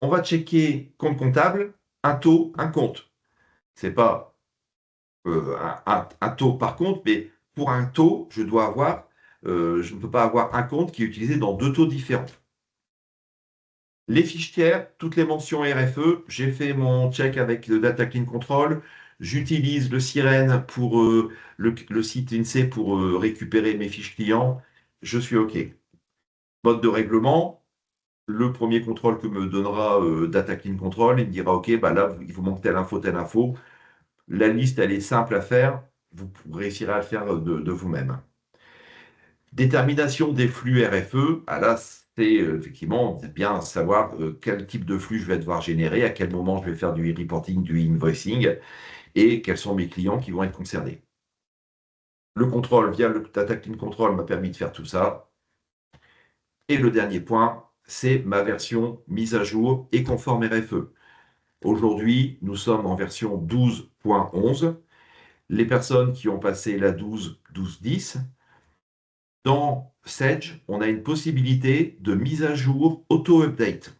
On va checker compte comptable, un taux, un compte. C'est pas un taux par compte, mais pour un taux, je ne peux pas avoir un compte qui est utilisé dans deux taux différents. Les fiches tiers, toutes les mentions RFE, j'ai fait mon check avec le Data Clean Control, j'utilise le Sirène pour le site INSEE pour récupérer mes fiches clients, je suis OK. Mode de règlement, le premier contrôle que me donnera Data Clean Control, il me dira OK, bah là, il vous manque telle info, telle info. La liste, elle est simple à faire, vous réussirez à le faire de vous-même. Détermination des flux RFE, ah là, c'est effectivement bien savoir quel type de flux je vais devoir générer, à quel moment je vais faire du e-reporting, du invoicing, et quels sont mes clients qui vont être concernés. Le contrôle via le Data Clean Control m'a permis de faire tout ça. Et le dernier point, c'est ma version mise à jour et conforme RFE. Aujourd'hui, nous sommes en version 12.11. Les personnes qui ont passé la 12.10, dans Sedge, on a une possibilité de mise à jour auto-update.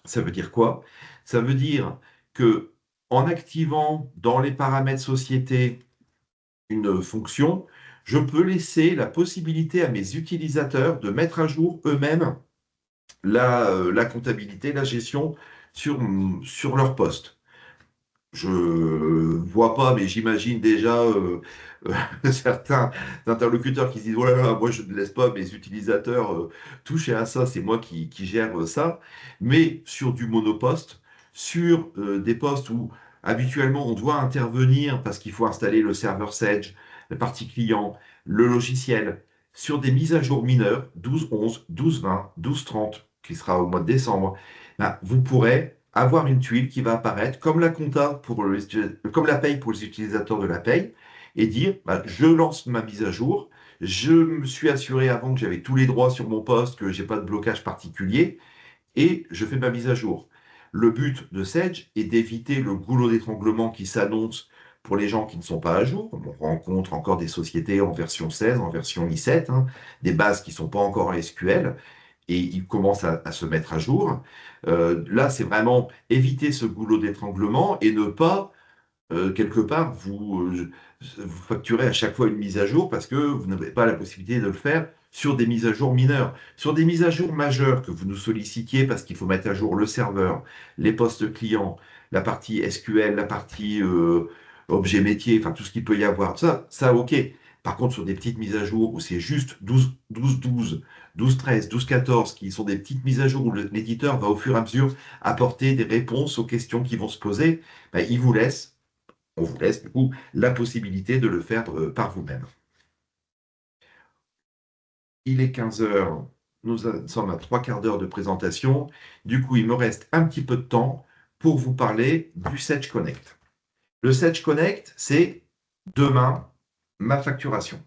Ça veut dire quoi? Ça veut dire que en activant dans les paramètres société une fonction, je peux laisser la possibilité à mes utilisateurs de mettre à jour eux-mêmes la comptabilité, la gestion sur leur poste. Je vois pas, mais j'imagine déjà certains interlocuteurs qui se disent, oh là là, moi je ne laisse pas mes utilisateurs toucher à ça, c'est moi qui gère ça. Mais sur du monoposte, sur des postes où habituellement on doit intervenir parce qu'il faut installer le serveur Sage, la partie client, le logiciel, sur des mises à jour mineures, 12.11, 12.20, 12.30, qui sera au mois de décembre, ben, vous pourrez avoir une tuile qui va apparaître comme la compta comme la paye pour les utilisateurs de la paye et dire bah, je lance ma mise à jour, je me suis assuré avant que j'avais tous les droits sur mon poste, que j'ai pas de blocage particulier et je fais ma mise à jour. Le but de Sage est d'éviter le goulot d'étranglement qui s'annonce pour les gens qui ne sont pas à jour. On rencontre encore des sociétés en version 16, en version i7, hein, des bases qui ne sont pas encore en SQL et ils commencent à se mettre à jour. Là, c'est vraiment éviter ce goulot d'étranglement et ne pas, quelque part, vous facturer à chaque fois une mise à jour parce que vous n'avez pas la possibilité de le faire sur des mises à jour mineures. Sur des mises à jour majeures que vous nous sollicitiez parce qu'il faut mettre à jour le serveur, les postes clients, la partie SQL, la partie objet métier, enfin tout ce qu'il peut y avoir, ça ok. Par contre, sur des petites mises à jour où c'est juste 12, 12, 12, 12, 13, 12, 14, qui sont des petites mises à jour où l'éditeur va au fur et à mesure apporter des réponses aux questions qui vont se poser, ben, on vous laisse du coup la possibilité de le faire par vous-même. Il est 15 heures, nous sommes à 3 quarts d'heure de présentation. Du coup, il me reste un petit peu de temps pour vous parler du Sage Connect. Le Sage Connect, c'est demain ma facturation.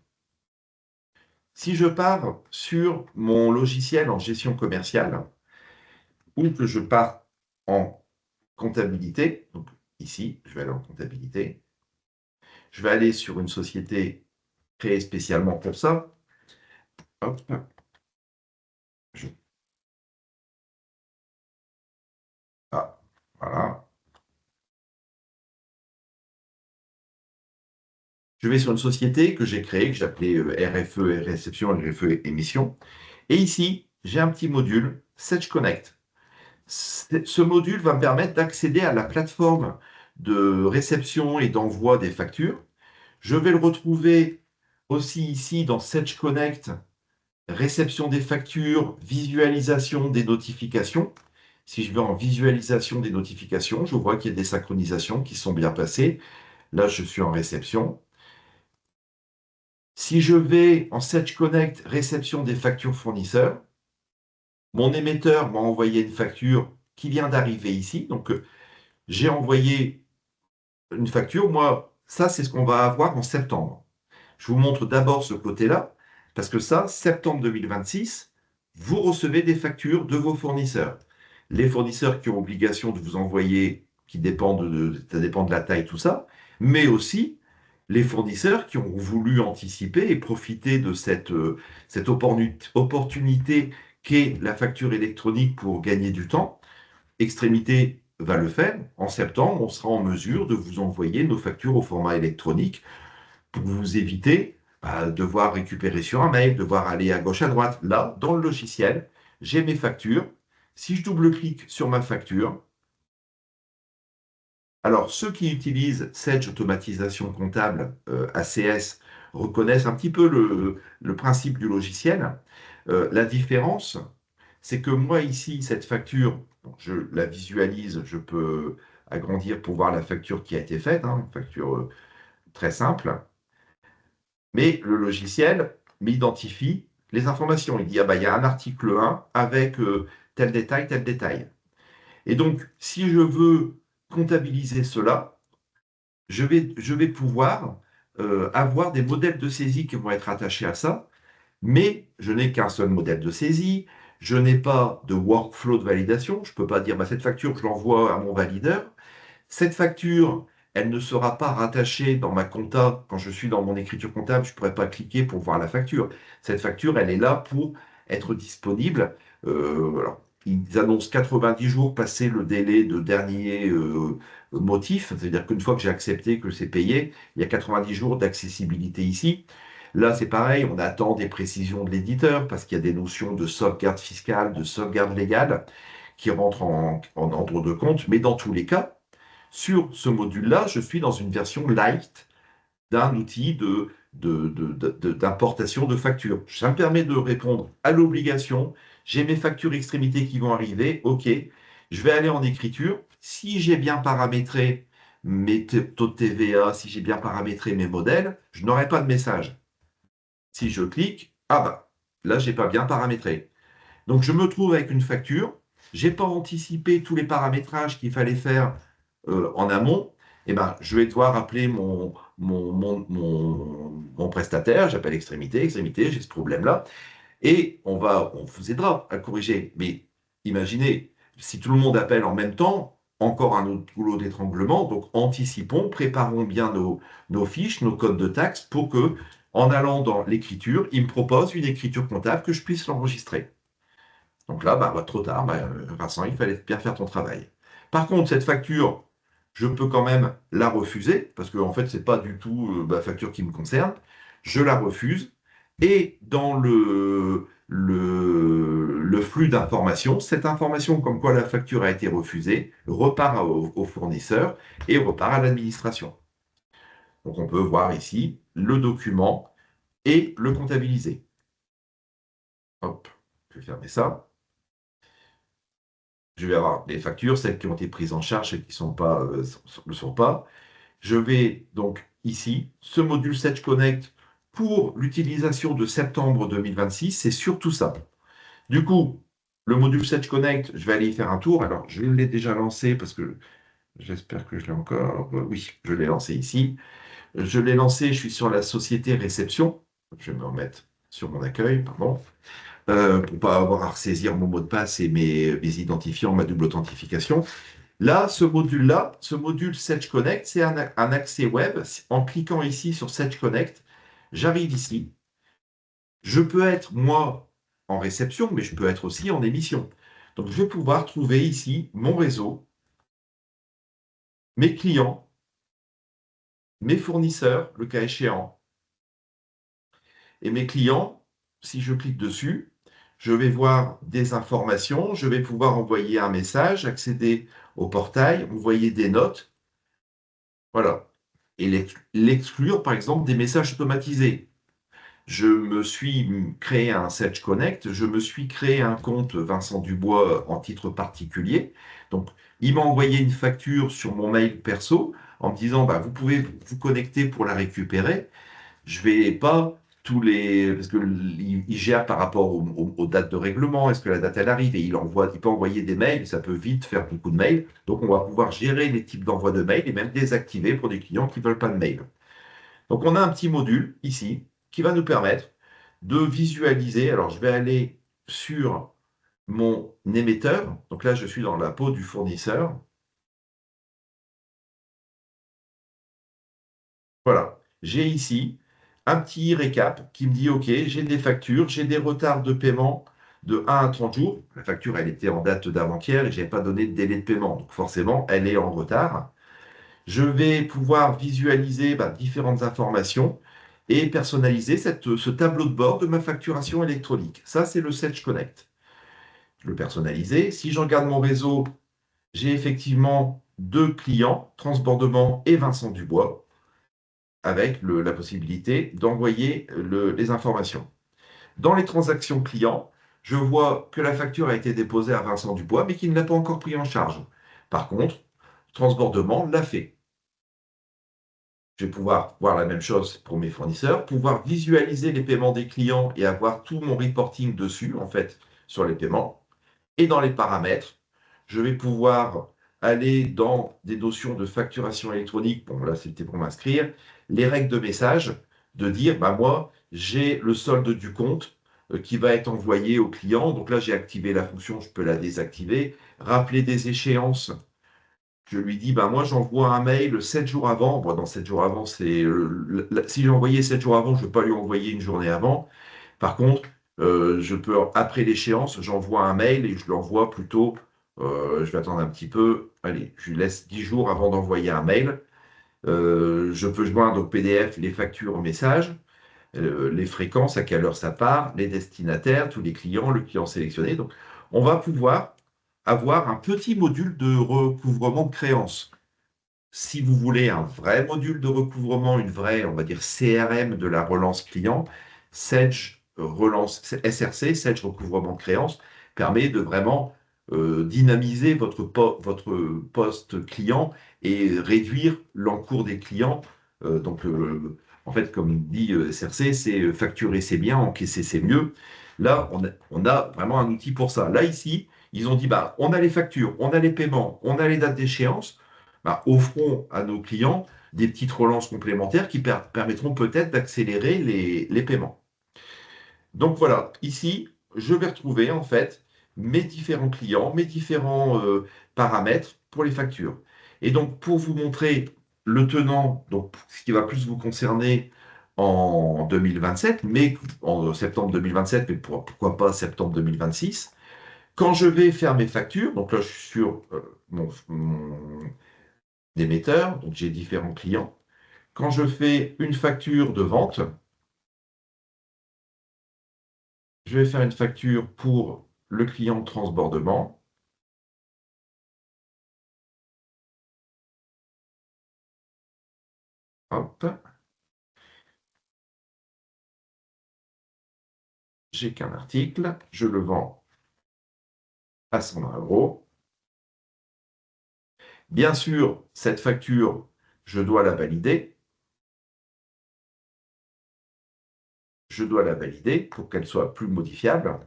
Si je pars sur mon logiciel en gestion commerciale ou que je pars en comptabilité, donc ici, je vais aller en comptabilité, je vais aller sur une société créée spécialement pour ça. Hop, je Je vais sur une société que j'ai créée, que j'ai appelée RFE, réception, RFE émission. Et ici, j'ai un petit module, Sedge Connect. Ce module va me permettre d'accéder à la plateforme de réception et d'envoi des factures. Je vais le retrouver aussi ici dans Sedge Connect, réception des factures, visualisation des notifications. Si je vais en visualisation des notifications, je vois qu'il y a des synchronisations qui sont bien passées. Là, je suis en réception. Si je vais en Sedge Connect, réception des factures fournisseurs, mon émetteur m'a envoyé une facture qui vient d'arriver ici. Donc, j'ai envoyé une facture. Moi, ça, c'est ce qu'on va avoir en septembre. Je vous montre d'abord ce côté-là, parce que ça, septembre 2026, vous recevez des factures de vos fournisseurs. Les fournisseurs qui ont obligation de vous envoyer, ça dépend de la taille, tout ça, mais aussi les fournisseurs qui ont voulu anticiper et profiter de cette opportunité qu'est la facture électronique pour gagner du temps. Extrémité va le faire. En septembre, on sera en mesure de vous envoyer nos factures au format électronique pour vous éviter devoir récupérer sur un mail, devoir aller à gauche, à droite. Là, dans le logiciel, j'ai mes factures. Si je double-clique sur ma facture, alors ceux qui utilisent Sedge Automatisation Comptable, ACS, reconnaissent un petit peu le principe du logiciel. La différence, c'est que moi ici, cette facture, je la visualise, je peux agrandir pour voir la facture qui a été faite, hein, une facture très simple. Mais le logiciel m'identifie les informations. Il dit, ah bah, il y a un article 1 avec tel détail, tel détail. Et donc, si je veux comptabiliser cela, je vais pouvoir avoir des modèles de saisie qui vont être attachés à ça, mais je n'ai qu'un seul modèle de saisie, je n'ai pas de workflow de validation, je ne peux pas dire, bah, cette facture, je l'envoie à mon valideur. Cette facture, elle ne sera pas rattachée dans ma compta. Quand je suis dans mon écriture comptable, je ne pourrai pas cliquer pour voir la facture. Cette facture, elle est là pour être disponible. Alors, ils annoncent 90 jours passé le délai de dernier motif, c'est-à-dire qu'une fois que j'ai accepté que c'est payé, il y a 90 jours d'accessibilité ici. Là, c'est pareil, on attend des précisions de l'éditeur parce qu'il y a des notions de sauvegarde fiscale, de sauvegarde légale qui rentrent en ordre de compte. Mais dans tous les cas, sur ce module-là, je suis dans une version light d'un outil d'importation de factures. Ça me permet de répondre à l'obligation. J'ai mes factures extrémités qui vont arriver. OK, je vais aller en écriture. Si j'ai bien paramétré mes taux de TVA, si j'ai bien paramétré mes modèles, je n'aurai pas de message. Si je clique, ah bah, là, je n'ai pas bien paramétré. Donc, je me trouve avec une facture. Je n'ai pas anticipé tous les paramétrages qu'il fallait faire en amont. Eh ben, je vais devoir appeler mon prestataire. J'appelle Extrémité. Extrémité, j'ai ce problème-là. Et on vous aidera à le corriger. Mais imaginez, si tout le monde appelle en même temps, encore un autre goulot d'étranglement. Donc, anticipons, préparons bien nos fiches, nos codes de taxes pour que, en allant dans l'écriture, il me propose une écriture comptable que je puisse l'enregistrer. Donc là, bah, trop tard, bah, Vincent, il fallait bien faire ton travail. Par contre, cette facture, je peux quand même la refuser, parce que en fait, ce n'est pas du tout la facture qui me concerne. Je la refuse. Et dans le flux d'informations, cette information comme quoi la facture a été refusée repart au fournisseur et repart à l'administration. Donc on peut voir ici le document et le comptabiliser. Hop, je vais fermer ça. Je vais avoir les factures, celles qui ont été prises en charge et qui ne le sont pas. Je vais donc ici, ce module Sedge Connect pour l'utilisation de septembre 2026, c'est surtout ça. Du coup, le module Sedge Connect, je vais aller y faire un tour. Alors, je l'ai déjà lancé parce que j'espère que je l'ai encore. Oui, je l'ai lancé ici. Je l'ai lancé, je suis sur la société réception. Je vais me remettre sur mon accueil, pardon. Pour ne pas avoir à ressaisir mon mot de passe et mes identifiants, ma double authentification. Là, ce module Sedge Connect, c'est un accès web. En cliquant ici sur Sedge Connect, j'arrive ici. Je peux être, moi, en réception, mais je peux être aussi en émission. Donc, je vais pouvoir trouver ici mon réseau, mes clients, mes fournisseurs, le cas échéant, et mes clients. Si je clique dessus, je vais voir des informations, je vais pouvoir envoyer un message, accéder au portail, envoyer des notes, voilà. Et l'exclure, par exemple, des messages automatisés. Je me suis créé un Sedge Connect, je me suis créé un compte Vincent Dubois en titre particulier. Donc, il m'a envoyé une facture sur mon mail perso en me disant, bah, vous pouvez vous connecter pour la récupérer. Je vais pas tous les, parce que il gère par rapport aux dates de règlement, est-ce que la date elle arrive et il peut envoyer des mails, ça peut vite faire beaucoup de mails. Donc, on va pouvoir gérer les types d'envoi de mails et même désactiver pour des clients qui veulent pas de mail. Donc, on a un petit module ici qui va nous permettre de visualiser. Alors, je vais aller sur mon émetteur. Donc là, je suis dans la peau du fournisseur. Voilà. J'ai ici un petit récap qui me dit, OK, j'ai des factures, j'ai des retards de paiement de 1 à 30 jours. La facture, elle était en date d'avant-hier et je n'ai pas donné de délai de paiement. Donc forcément, elle est en retard. Je vais pouvoir visualiser différentes informations et personnaliser ce tableau de bord de ma facturation électronique. Ça, c'est le Sedge Connect. Le personnaliser. Si je regarde mon réseau, j'ai effectivement deux clients, Transbordement et Vincent Dubois, avec la possibilité d'envoyer les informations. Dans les transactions clients, je vois que la facture a été déposée à Vincent Dubois, mais qu'il ne l'a pas encore pris en charge. Par contre, Transbordement l'a fait. Je vais pouvoir voir la même chose pour mes fournisseurs, pouvoir visualiser les paiements des clients et avoir tout mon reporting dessus, en fait, sur les paiements. Et dans les paramètres, je vais pouvoir aller dans des notions de facturation électronique. Bon, là, c'était pour m'inscrire. Les règles de message, de dire, bah, moi, j'ai le solde du compte qui va être envoyé au client. Donc là, j'ai activé la fonction, je peux la désactiver. Rappeler des échéances. Je lui dis, bah, moi, j'envoie un mail 7 jours avant. Bon, dans 7 jours avant, c'est si j'ai envoyé 7 jours avant, je ne vais pas lui envoyer une journée avant. Par contre, je peux, après l'échéance, j'envoie un mail et je l'envoie plutôt, je vais attendre un petit peu, allez, je lui laisse 10 jours avant d'envoyer un mail. Je peux joindre au PDF les factures au message, les fréquences, à quelle heure ça part, les destinataires, tous les clients, le client sélectionné. Donc, on va pouvoir avoir un petit module de recouvrement de créances. Si vous voulez un vrai module de recouvrement, une vraie, on va dire, CRM de la relance client, Sedge relance SRC, Sedge recouvrement de créances, permet de vraiment dynamiser votre poste client et réduire l'encours des clients. Donc, en fait, comme dit SRC, c'est facturer c'est bien, encaisser c'est mieux. Là, on a vraiment un outil pour ça. Là, ici, ils ont dit, bah, on a les factures, on a les paiements, on a les dates d'échéance, bah, offrons à nos clients des petites relances complémentaires qui permettront peut-être d'accélérer les paiements. Donc voilà, ici, je vais retrouver en fait mes différents clients, mes différents paramètres pour les factures. Et donc, pour vous montrer le tenant, donc ce qui va plus vous concerner en 2027, mais en septembre 2027, mais pourquoi pas septembre 2026, quand je vais faire mes factures, donc là je suis sur mon d'émetteurs, donc j'ai différents clients. Quand je fais une facture de vente, je vais faire une facture pour le client de transbordement. Hop, j'ai qu'un article, je le vends à 120 euros. Bien sûr, cette facture, je dois la valider. Je dois la valider pour qu'elle soit plus modifiable.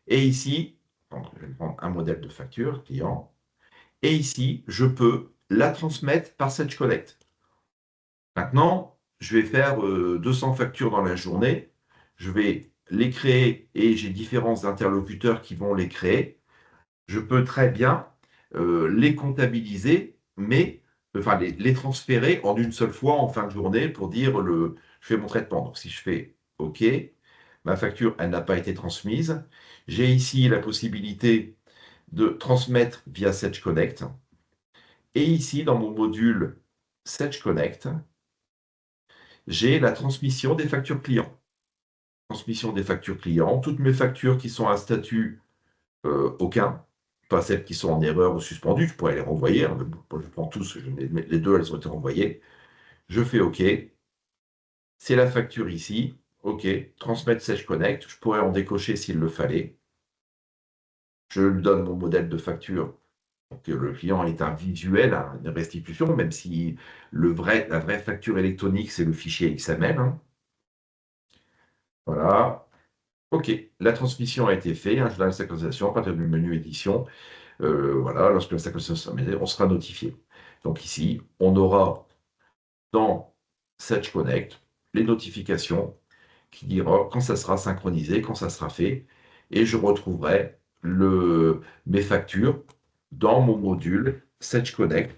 Et ici, donc, je vais prendre un modèle de facture client. Et ici, je peux la transmettre par Sedge Connect. Maintenant, je vais faire 200 factures dans la journée. Je vais les créer et j'ai différents interlocuteurs qui vont les créer. Je peux très bien les comptabiliser, mais enfin les transférer en une seule fois en fin de journée pour dire je fais mon traitement. Donc si je fais OK, ma facture, elle n'a pas été transmise. J'ai ici la possibilité de transmettre via Sedge Connect. Et ici, dans mon module Sedge Connect, j'ai la transmission des factures clients. Transmission des factures clients, toutes mes factures qui sont à statut aucun, pas celles qui sont en erreur ou suspendues, je pourrais les renvoyer, hein, je prends tous, les deux, elles ont été renvoyées. Je fais OK, c'est la facture ici, OK, transmettre Sage Connect, je pourrais en décocher s'il le fallait. Je lui donne mon modèle de facture pour que le client ait un visuel, une restitution, même si la vraie facture électronique, c'est le fichier XML, hein. Voilà. OK, la transmission a été faite, hein, je donne la synchronisation à partir du menu édition. Voilà, lorsque la synchronisation sera mise, on sera notifié. Donc ici, on aura dans Sage Connect les notifications qui dira quand ça sera synchronisé, quand ça sera fait, et je retrouverai mes factures dans mon module Sage Connect.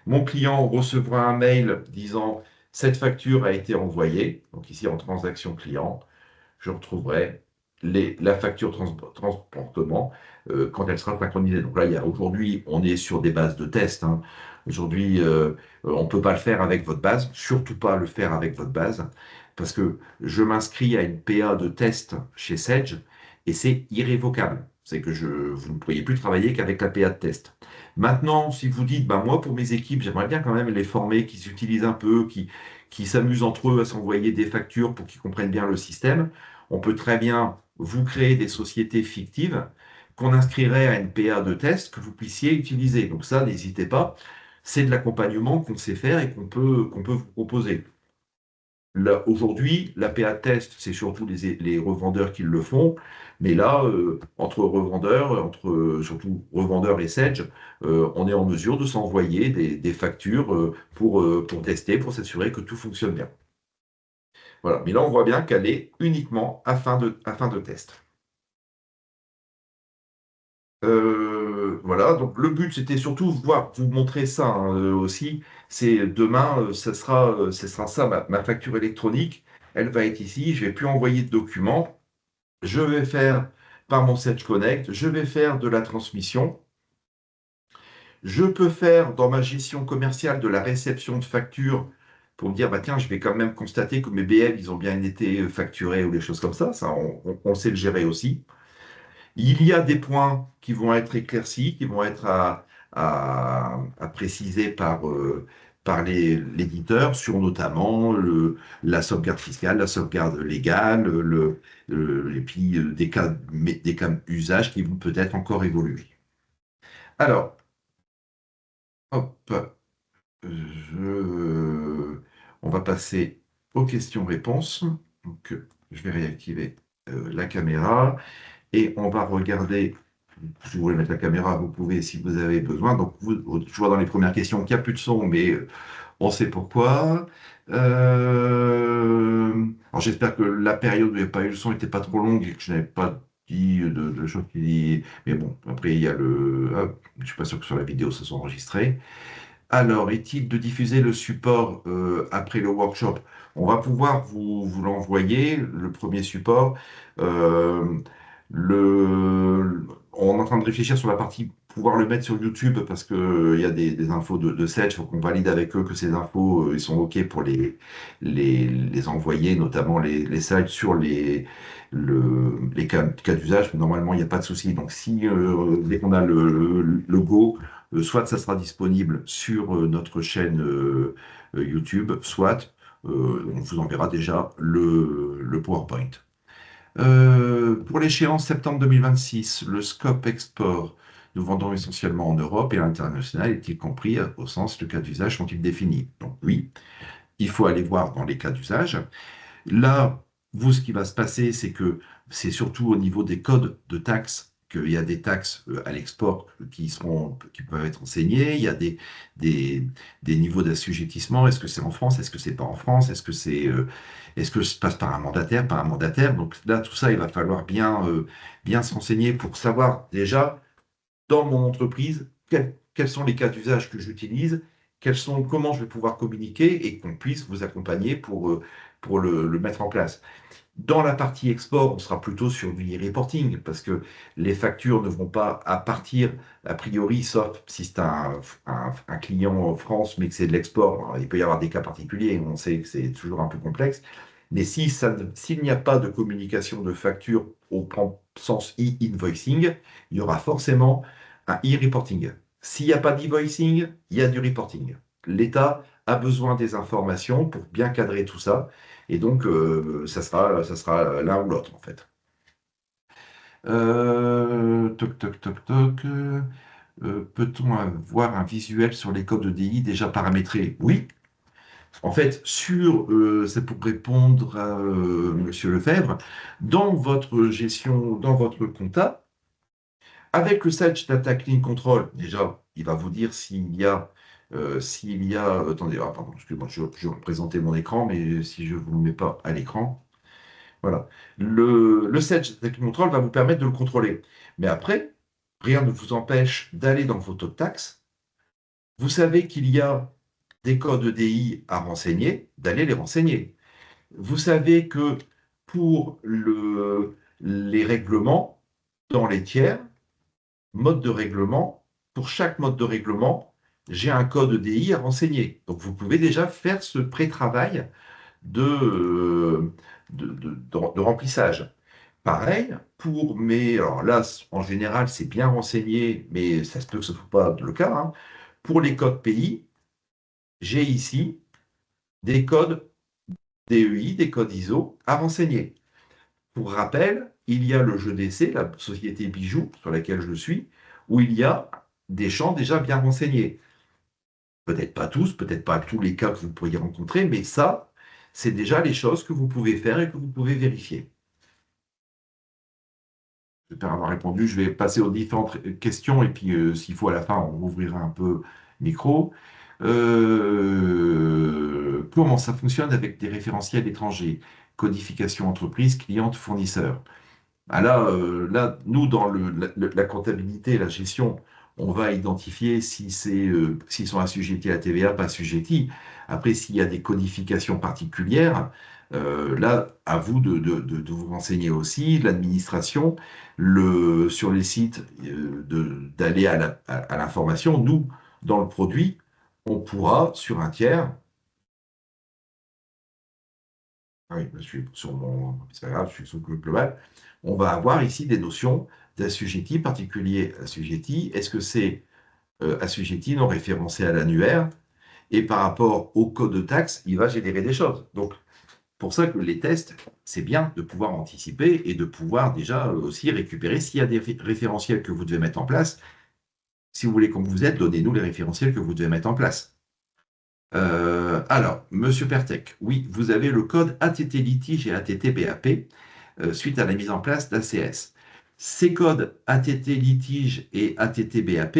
Mon client recevra un mail disant cette facture a été envoyée, donc ici en transaction client, je retrouverai la facture transportement quand elle sera synchronisée. Donc là, aujourd'hui, on est sur des bases de test, hein. Aujourd'hui, on ne peut pas le faire avec votre base, surtout pas le faire avec votre base, parce que je m'inscris à une PA de test chez Sage et c'est irrévocable. C'est que vous ne pourriez plus travailler qu'avec la PA de test. Maintenant, si vous dites, bah, moi, pour mes équipes, j'aimerais bien quand même les former, qu'ils utilisent un peu, qui s'amusent entre eux à s'envoyer des factures pour qu'ils comprennent bien le système, on peut très bien vous créer des sociétés fictives qu'on inscrirait à une PA de test que vous puissiez utiliser. Donc ça, n'hésitez pas, c'est de l'accompagnement qu'on sait faire et qu'on peut vous proposer. Là, aujourd'hui, la PA de test, c'est surtout les revendeurs qui le font, mais là, entre revendeurs, surtout revendeurs et Sage, on est en mesure de s'envoyer des factures pour tester, pour s'assurer que tout fonctionne bien. Voilà. Mais là, on voit bien qu'elle est uniquement à fin de test. Voilà, donc le but, c'était surtout vous montrer ça, hein, aussi. C'est demain, ce sera ça, ma facture électronique. Elle va être ici. Je vais plus envoyer de documents. Je vais faire par mon Sage Connect. Je vais faire de la transmission. Je peux faire dans ma gestion commerciale de la réception de factures pour me dire, bah tiens, je vais quand même constater que mes BM, ils ont bien été facturés ou des choses comme ça. Ça, on sait le gérer aussi. Il y a des points qui vont être éclaircis, qui vont être à préciser par l'éditeur sur notamment la sauvegarde fiscale, la sauvegarde légale, et puis des cas d'usage qui vont peut-être encore évoluer. Alors, hop, on va passer aux questions-réponses. Donc, je vais réactiver la caméra. Et on va regarder, si vous voulez mettre la caméra, vous pouvez si vous avez besoin. Donc, je vois dans les premières questions qu'il n'y a plus de son, mais on sait pourquoi. Alors, j'espère que la période où il n'y a pas eu le son n'était pas trop longue et que je n'avais pas dit de choses qui... Mais bon, après, il y a je ne suis pas sûr que sur la vidéo, ça soit enregistré. Alors, est-il de diffuser le support après le workshop? On va pouvoir vous l'envoyer, le premier support. Euh, on est en train de réfléchir sur la partie pouvoir le mettre sur YouTube parce qu'il y a des infos de Sage, il faut qu'on valide avec eux que ces infos, ils sont OK pour les envoyer, notamment les sites sur les cas d'usage. Normalement, il n'y a pas de souci. Donc, dès qu'on a le go, soit ça sera disponible sur notre chaîne YouTube, soit on vous enverra déjà le PowerPoint. Pour l'échéance septembre 2026, le scope export, nous vendons essentiellement en Europe et à l'international, est-il compris au sens le cas d'usage sont-ils définis? Donc oui, il faut aller voir dans les cas d'usage. Là, ce qui va se passer, c'est que c'est surtout au niveau des codes de taxes qu'il y a des taxes à l'export qui peuvent être enseignées. Il y a des niveaux d'assujettissement. Est-ce que c'est en France? Est-ce que c'est pas en France? Est-ce que ça passe par un mandataire, par un mandataire? Donc là, tout ça, il va falloir bien se renseigner pour savoir déjà dans mon entreprise quels sont les cas d'usage que j'utilise, comment je vais pouvoir communiquer et qu'on puisse vous accompagner pour le mettre en place. Dans la partie export, on sera plutôt sur du e-reporting parce que les factures ne vont pas à partir, a priori, sauf si c'est un client en France, mais que c'est de l'export. Alors, il peut y avoir des cas particuliers, on sait que c'est toujours un peu complexe. Mais si s'il n'y a pas de communication de facture au sens e-invoicing, il y aura forcément un e-reporting. S'il n'y a pas d'e-voicing, il y a du reporting. L'État a besoin des informations pour bien cadrer tout ça. Et donc, ça sera l'un ou l'autre, en fait. Toc, toc, toc, toc. Peut-on avoir un visuel sur les codes EDI déjà paramétrés? Oui. En fait, c'est pour répondre à Monsieur Lefebvre, dans votre gestion, dans votre compta, avec le Sage Data Clean Control, déjà, il va vous dire attendez, pardon, excusez-moi, je vais représenter mon écran, mais si je ne vous le mets pas à l'écran, voilà. Le Sage Data Clean Control va vous permettre de le contrôler. Mais après, rien ne vous empêche d'aller dans vos taux de taxes. Vous savez qu'il y a des codes EDI à renseigner, d'aller les renseigner. Vous savez que pour les règlements, dans les tiers, mode de règlement, pour chaque mode de règlement, j'ai un code EDI à renseigner. Donc vous pouvez déjà faire ce pré-travail de remplissage. Pareil, alors là, en général, c'est bien renseigné, mais ça se peut que ce ne soit pas le cas, hein. Pour les codes pays, j'ai ici des codes DEI, des codes ISO à renseigner. Pour rappel, il y a le jeu d'essai, la société Bijou, sur laquelle je suis, où il y a des champs déjà bien renseignés. Peut-être pas tous, peut-être pas tous les cas que vous pourriez rencontrer, mais ça, c'est déjà les choses que vous pouvez faire et que vous pouvez vérifier. J'espère avoir répondu. Je vais passer aux différentes questions et puis s'il faut à la fin, on ouvrira un peu le micro. Comment ça fonctionne avec des référentiels étrangers? Codification entreprise, cliente, fournisseur. Ah là, nous, dans la comptabilité et la gestion, on va identifier s'ils sont assujettis à la TVA, pas assujettis. Après, s'il y a des codifications particulières, là, à vous de vous renseigner aussi, l'administration, sur les sites, d'aller à l'information. Nous, dans le produit, on pourra, sur un tiers, ah oui, je suis sur c'est pas grave, je suis sur le global. On va avoir ici des notions d'assujetti, particulier assujetti. Est-ce que c'est assujetti non référencé à l'annuaire? Et par rapport au code de taxe, il va générer des choses. Donc, pour ça que les tests, c'est bien de pouvoir anticiper et de pouvoir déjà aussi récupérer s'il y a des référentiels que vous devez mettre en place. Si vous voulez, comme vous êtes, donnez-nous les référentiels que vous devez mettre en place. Alors, Monsieur Pertec, oui, vous avez le code ATT litige et ATT BAP suite à la mise en place d'ACS. Ces codes ATT litige et ATT BAP,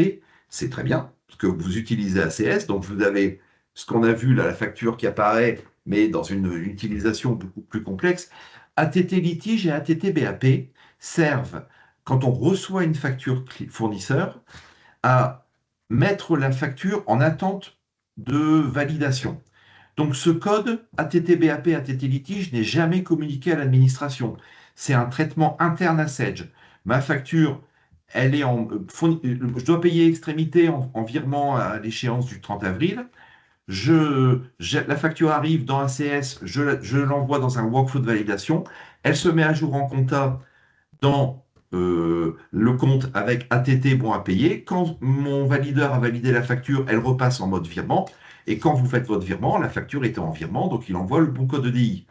c'est très bien, parce que vous utilisez ACS, donc vous avez ce qu'on a vu là, la facture qui apparaît, mais dans une utilisation beaucoup plus complexe. ATT litige et ATT BAP servent, quand on reçoit une facture fournisseur, à mettre la facture en attente de validation. Donc ce code ATT-BAP, ATT-litige n'est jamais communiqué à l'administration. C'est un traitement interne à Sage. Ma facture, elle est je dois payer extrémité en virement à l'échéance du 30 avril. La facture arrive dans ACS, je l'envoie dans un workflow de validation. Elle se met à jour en compta dans le compte avec ATT bon à payer. Quand mon valideur a validé la facture, elle repasse en mode virement. Et quand vous faites votre virement, la facture était en virement, donc il envoie le bon code EDI.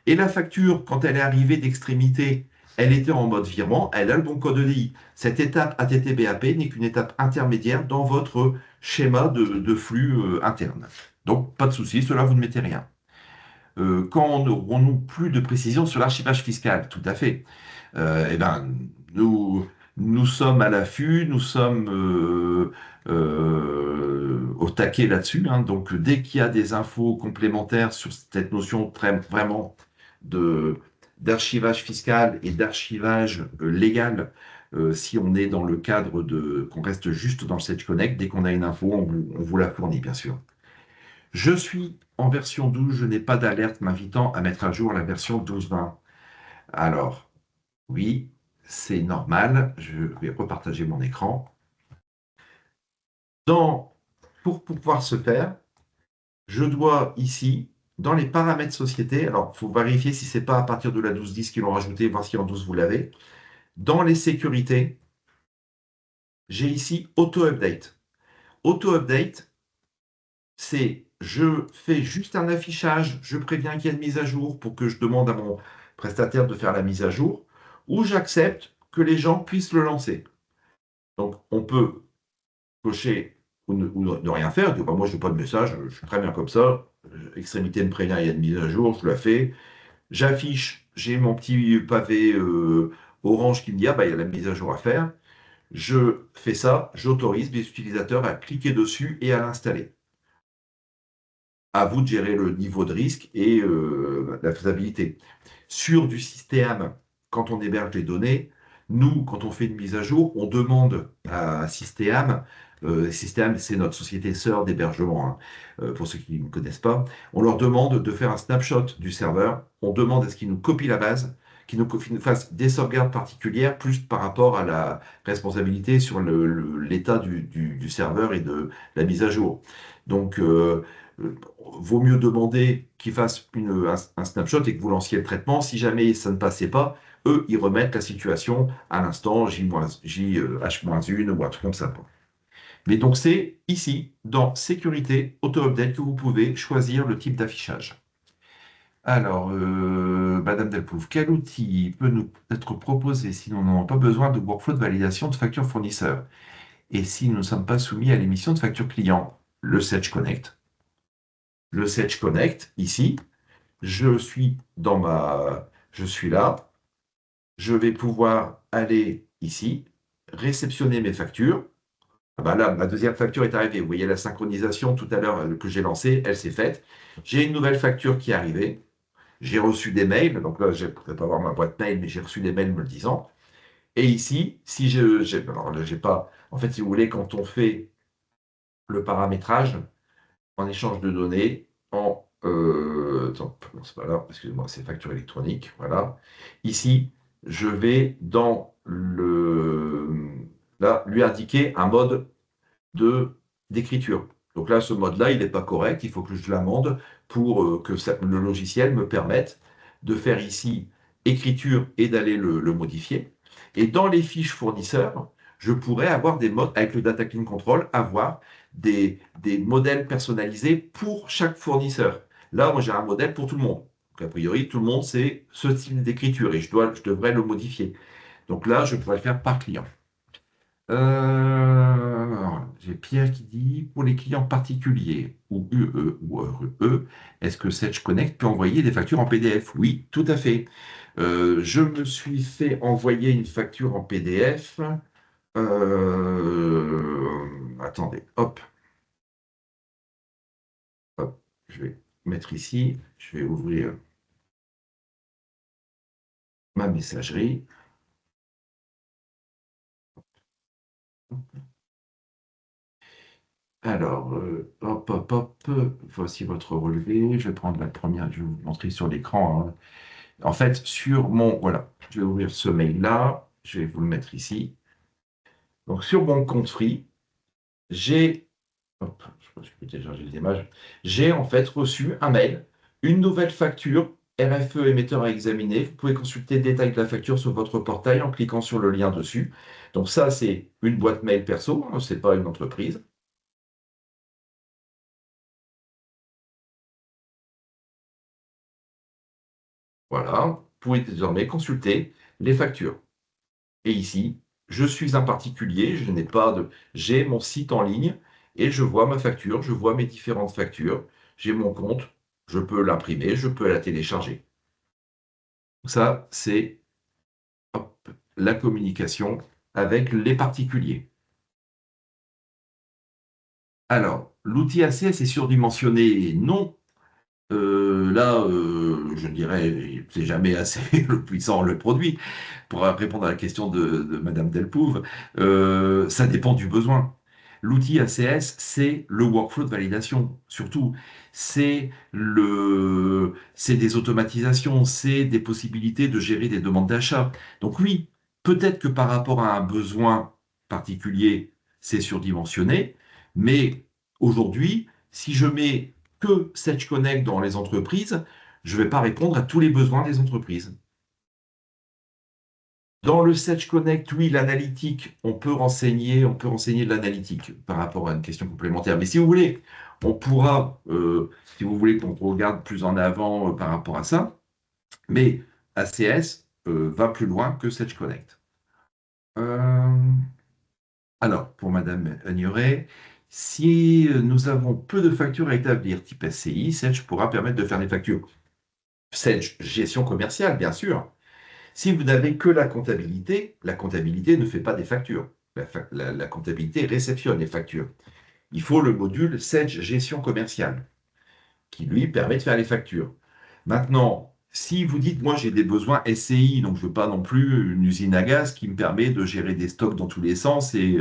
Et la facture, quand elle est arrivée d'extrémité, elle était en mode virement, elle a le bon code EDI. Cette étape ATT-BAP n'est qu'une étape intermédiaire dans votre schéma de flux interne. Donc, pas de souci, cela, vous ne mettez rien. Quand aurons-nous plus de précision sur l'archivage fiscal? Tout à fait. Eh ben, nous sommes à l'affût, nous sommes au taquet là-dessus, hein. Donc, dès qu'il y a des infos complémentaires sur cette notion vraiment d'archivage fiscal et d'archivage légal, si on est dans le cadre qu'on reste juste dans le Sage Connect, dès qu'on a une info, on vous la fournit, bien sûr. Je suis en version 12, je n'ai pas d'alerte m'invitant à mettre à jour la version 12.20. Alors, oui, c'est normal. Je vais repartager mon écran. Pour pouvoir se faire, je dois ici, dans les paramètres société, alors il faut vérifier si ce n'est pas à partir de la 12.10 qu'ils l'ont rajouté, voir si en 12 vous l'avez. Dans les sécurités, j'ai ici Auto-Update. Auto-Update, c'est je fais juste un affichage, je préviens qu'il y a une mise à jour pour que je demande à mon prestataire de faire la mise à jour, ou j'accepte que les gens puissent le lancer. Donc on peut cocher ou ne rien faire, dire bah, moi je n'ai pas de message, je suis très bien comme ça, extrémité me prévient, il y a une mise à jour, je la fais, j'affiche, j'ai mon petit pavé orange qui me dit ah bah il y a la mise à jour à faire, je fais ça, j'autorise les utilisateurs à cliquer dessus et à l'installer. À vous de gérer le niveau de risque et la faisabilité. Sur du système, quand on héberge les données, nous, quand on fait une mise à jour, on demande à System, System, c'est notre société sœur d'hébergement, hein, pour ceux qui ne connaissent pas, on leur demande de faire un snapshot du serveur, on demande à ce qu'ils nous copient la base, qu'ils nous fassent des sauvegardes particulières, plus par rapport à la responsabilité sur l'état du serveur et de la mise à jour. Donc, vaut mieux demander qu'ils fassent un snapshot et que vous lanciez le traitement. Si jamais ça ne passait pas, eux, ils remettent la situation à l'instant H-1 ou un truc comme ça. Mais donc, c'est ici, dans Sécurité, Auto-Update, que vous pouvez choisir le type d'affichage. Alors, Madame Delpouf, quel outil peut nous être proposé si nous n'avons pas besoin de workflow de validation de factures fournisseurs et si nous ne sommes pas soumis à l'émission de factures clients? Le Sedge Connect. Le Sedge Connect, ici, je suis là, je vais pouvoir aller ici, réceptionner mes factures. Ah bah là, ma deuxième facture est arrivée. Vous voyez la synchronisation tout à l'heure que j'ai lancée, elle s'est faite. J'ai une nouvelle facture qui est arrivée. J'ai reçu des mails, donc là, je ne pourrais pas voir ma boîte mail, mais j'ai reçu des mails me le disant. Et ici, si alors là, j'ai pas, en fait, si vous voulez, quand on fait le paramétrage, en échange de données, attends, non, c'est pas là, excusez-moi, c'est facture électronique, voilà. Ici, je vais là, lui indiquer un mode d'écriture. Donc là, ce mode-là, il n'est pas correct, il faut que je l'amende pour que le logiciel me permette de faire ici écriture et d'aller le modifier. Et dans les fiches fournisseurs, je pourrais avoir des modes, avec le Data Clean Control, avoir des modèles personnalisés pour chaque fournisseur. Là, moi, j'ai un modèle pour tout le monde. Donc, a priori, tout le monde, c'est ce style d'écriture et je devrais le modifier. Donc là, je pourrais le faire par client. J'ai Pierre qui dit, pour les clients particuliers ou UE ou RE, est-ce que Sedge Connect peut envoyer des factures en PDF? Oui, tout à fait. Je me suis fait envoyer une facture en PDF. Attendez, hop, hop, je vais mettre ici, je vais ouvrir ma messagerie. Alors, hop, hop, hop, voici votre relevé. Je vais prendre la première, je vais vous montrer sur l'écran, hein. En fait, voilà, je vais ouvrir ce mail-là, je vais vous le mettre ici. Donc, sur mon compte Free, j'ai, hop, je peux télécharger les images, j'ai en fait reçu un mail, une nouvelle facture RFE émetteur à examiner. Vous pouvez consulter le détail de la facture sur votre portail en cliquant sur le lien dessus. Donc ça, c'est une boîte mail perso, hein, c'est pas une entreprise. Voilà, vous pouvez désormais consulter les factures. Et ici, je suis un particulier, j'ai mon site en ligne et je vois ma facture, je vois mes différentes factures, j'ai mon compte, je peux l'imprimer, je peux la télécharger. Ça, c'est la communication avec les particuliers. Alors, l'outil ACS est surdimensionné? Non. Là, je dirais, c'est jamais assez le puissant le produit. Pour répondre à la question de Madame Delpouve, ça dépend du besoin. L'outil ACS, c'est le workflow de validation, surtout. C'est des automatisations, c'est des possibilités de gérer des demandes d'achat. Donc oui, peut-être que par rapport à un besoin particulier, c'est surdimensionné, mais aujourd'hui, si je mets que Sage Connect dans les entreprises, je ne vais pas répondre à tous les besoins des entreprises. Dans le Sage Connect, oui, l'analytique, on peut renseigner de l'analytique par rapport à une question complémentaire. Mais si vous voulez, on pourra, si vous voulez qu'on regarde plus en avant par rapport à ça, mais ACS va plus loin que Sage Connect. Alors, pour Madame Agnoret, si nous avons peu de factures à établir type SCI, Sage pourra permettre de faire des factures. Sage, gestion commerciale, bien sûr. Si vous n'avez que la comptabilité ne fait pas des factures. La comptabilité réceptionne les factures. Il faut le module Sage Gestion commerciale, qui lui permet de faire les factures. Maintenant, si vous dites, moi j'ai des besoins SCI, donc je ne veux pas non plus une usine à gaz qui me permet de gérer des stocks dans tous les sens et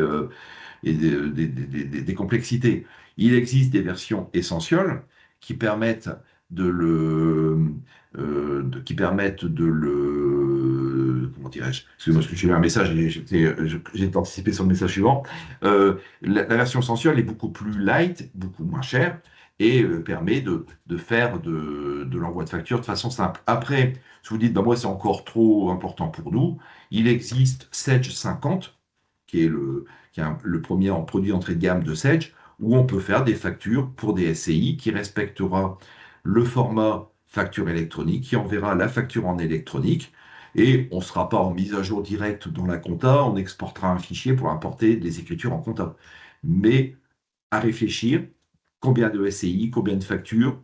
des complexités. Il existe des versions essentielles qui permettent de le, qui permettent de le, comment dirais-je? Excusez-moi, parce que j'ai eu un message et j'ai anticipé sur le message suivant. La version essentielle est beaucoup plus light, beaucoup moins chère et permet de faire de l'envoi de facture de façon simple. Après, si vous dites, bah, moi c'est encore trop important pour nous, il existe Sage 50, qui est le premier produit entrée de gamme de Sage, où on peut faire des factures pour des SCI qui respectera le format facture électronique, qui enverra la facture en électronique, et on ne sera pas en mise à jour directe dans la compta, on exportera un fichier pour importer des écritures en compta. Mais à réfléchir, combien de SCI, combien de factures,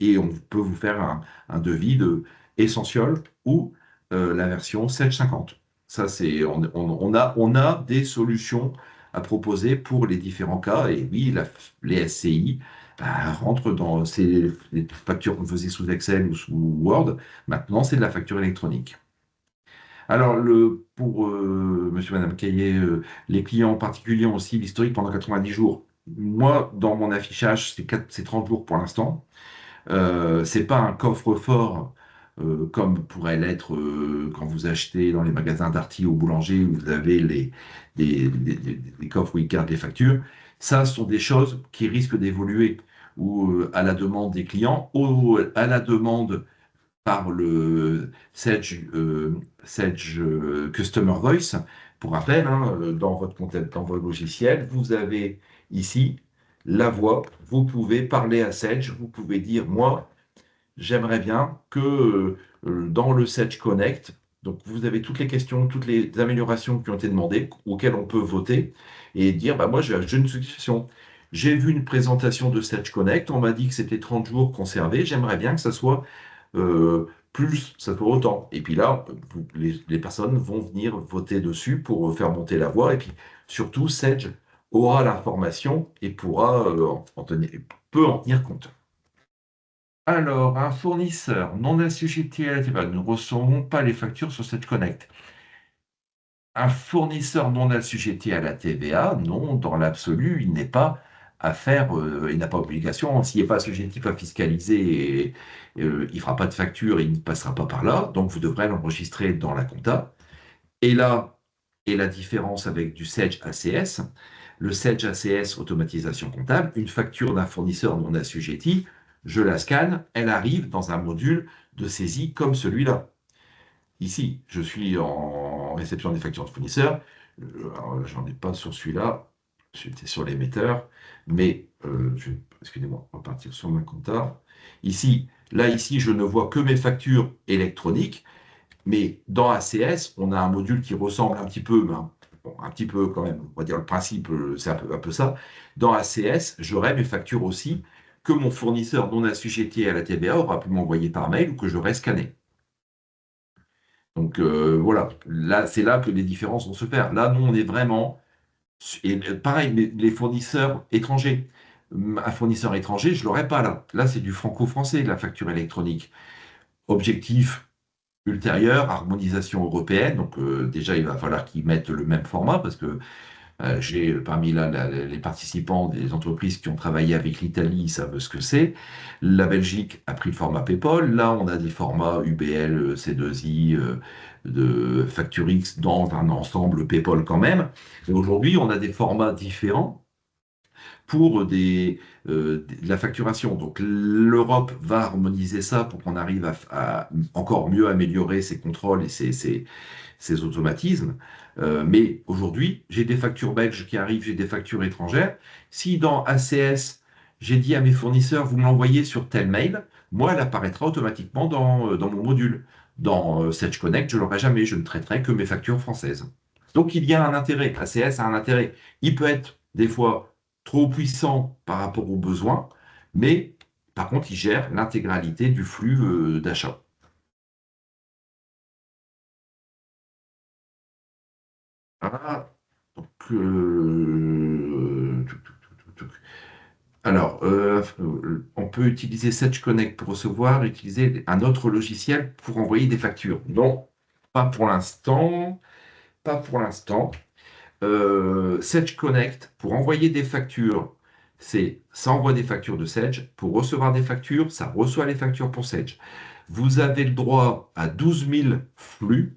et on peut vous faire un devis de Essential ou la version 750. Ça, c'est, on a des solutions à proposer pour les différents cas. Et oui, les SCI rentrent dans les factures qu'on faisait sous Excel ou sous Word. Maintenant, c'est de la facture électronique. Alors, pour monsieur, madame Caillé, les clients particuliers ont aussi l'historique pendant 90 jours. Moi, dans mon affichage, c'est 30 jours pour l'instant. C'est pas un coffre-fort comme pourrait l'être quand vous achetez dans les magasins Darty ou Boulanger où vous avez des coffres où ils gardent les factures. Ça, ce sont des choses qui risquent d'évoluer ou à la demande des clients ou à la demande par le Sage Customer Voice. Pour rappel, hein, dans votre logiciel, vous avez ici la voix. Vous pouvez parler à Sage. Vous pouvez dire, moi, j'aimerais bien que dans le Sage Connect, donc vous avez toutes les questions, toutes les améliorations qui ont été demandées, auxquelles on peut voter, et dire, bah, moi, j'ai une suggestion. J'ai vu une présentation de Sage Connect, on m'a dit que c'était 30 jours conservés, j'aimerais bien que ça soit plus, ça soit autant. Et puis là, les personnes vont venir voter dessus pour faire monter la voix, et puis surtout, Sage aura l'information et pourra peut en tenir compte. Alors, un fournisseur non assujetti à la TVA, nous ne recevons pas les factures sur cette Connect. Un fournisseur non assujetti à la TVA, non, dans l'absolu, il n'est pas à faire, il n'a pas obligation. S'il n'est pas assujetti à fiscaliser, il ne fera pas de facture, il ne passera pas par là. Donc, vous devrez l'enregistrer dans la compta. Et là est la différence avec du Sage ACS. Le Sage ACS, automatisation comptable, une facture d'un fournisseur non assujetti, je la scanne, elle arrive dans un module de saisie comme celui-là. Ici, je suis en réception des factures de fournisseurs. J'en ai pas sur celui-là, j'étais sur l'émetteur, mais excusez-moi, on va partir sur ma compta. Ici, je ne vois que mes factures électroniques. Mais dans ACS, on a un module qui ressemble un petit peu, mais un petit peu quand même, on va dire le principe, c'est un peu ça. Dans ACS, j'aurai mes factures aussi que mon fournisseur non assujetti à la TVA aura pu m'envoyer par mail ou que j'aurai scanné. Donc voilà, là, c'est là que les différences vont se faire. Là, nous, on est vraiment, et pareil, les fournisseurs étrangers. Un fournisseur étranger, je ne l'aurai pas là. Là, c'est du franco-français, la facture électronique. Objectif ultérieure, harmonisation européenne. Donc déjà, il va falloir qu'ils mettent le même format parce que J'ai parmi les participants des entreprises qui ont travaillé avec l'Italie, ils savent ce que c'est. La Belgique a pris le format PayPal. Là, on a des formats UBL, C2I, de FactureX dans un ensemble PayPal quand même. Et aujourd'hui, on a des formats différents pour de la facturation. Donc l'Europe va harmoniser ça pour qu'on arrive à encore mieux améliorer ses contrôles et ces automatismes. Mais aujourd'hui, j'ai des factures belges qui arrivent, j'ai des factures étrangères. Si dans ACS, j'ai dit à mes fournisseurs, vous me l'envoyez sur tel mail, moi, elle apparaîtra automatiquement dans mon module. Dans Sage Connect, je ne l'aurai jamais, je ne traiterai que mes factures françaises. Donc il y a un intérêt, ACS a un intérêt. Il peut être des fois trop puissant par rapport aux besoins, mais par contre, il gère l'intégralité du flux d'achat. Ah, donc, alors, on peut utiliser Sage Connect pour recevoir, utiliser un autre logiciel pour envoyer des factures. Non, pas pour l'instant. Pas pour l'instant. Sage Connect, pour envoyer des factures, ça envoie des factures de Sage. Pour recevoir des factures, ça reçoit les factures pour Sage. Vous avez le droit à 12 000 flux,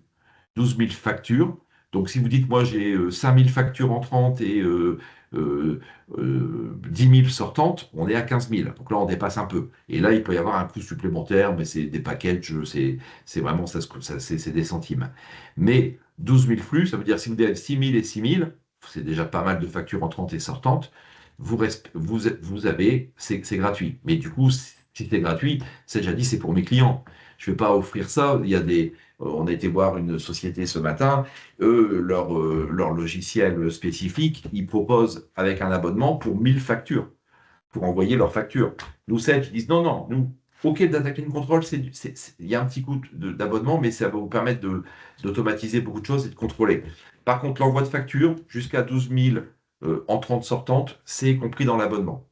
12 000 factures. Donc, si vous dites, moi, j'ai 5 000 factures entrantes et 10 000 sortantes, on est à 15 000. Donc là, on dépasse un peu. Et là, il peut y avoir un coût supplémentaire, mais c'est des packages, c'est vraiment c'est des centimes. Mais 12 000 flux, ça veut dire si vous avez 6 000 et 6 000, c'est déjà pas mal de factures entrantes et sortantes, vous avez, c'est gratuit. Mais du coup, si c'est gratuit, c'est déjà dit, c'est pour mes clients. Je ne vais pas offrir ça. On a été voir une société ce matin. Eux, leur logiciel spécifique, ils proposent avec un abonnement pour 1000 factures, pour envoyer leurs factures. Nous, Sage, ils disent non, non, nous, OK, Data Clean Control, il y a un petit coût d'abonnement, mais ça va vous permettre d'automatiser beaucoup de choses et de contrôler. Par contre, l'envoi de factures, jusqu'à 12 000 entrantes sortantes, c'est compris dans l'abonnement.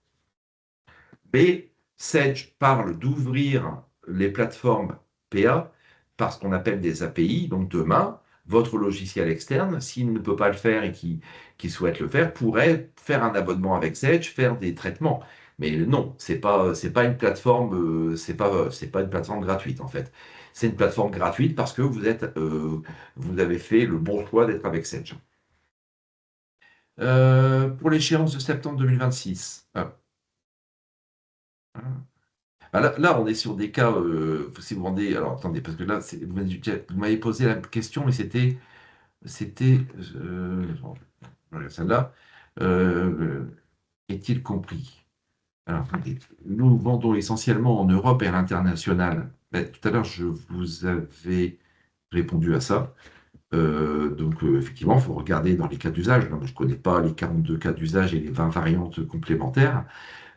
Mais Sage parle d'ouvrir les plateformes PA par ce qu'on appelle des API. Donc demain, votre logiciel externe, s'il ne peut pas le faire et qui souhaite le faire, pourrait faire un abonnement avec Sage, faire des traitements. Mais non, c'est pas une plateforme, c'est pas une plateforme gratuite en fait. C'est une plateforme gratuite parce que vous avez fait le bon choix d'être avec Sage. Pour l'échéance de septembre 2026. Ah, là, on est sur des cas, si vous rendez, alors attendez, parce que là, vous m'avez posé la question, mais c'était, bon, je regarde celle-là. Euh, Est-il compris? Alors, attendez, nous vendons essentiellement en Europe et à l'international. Ben, tout à l'heure, je vous avais répondu à ça. Donc, effectivement, il faut regarder dans les cas d'usage. Je ne connais pas les 42 cas d'usage et les 20 variantes complémentaires.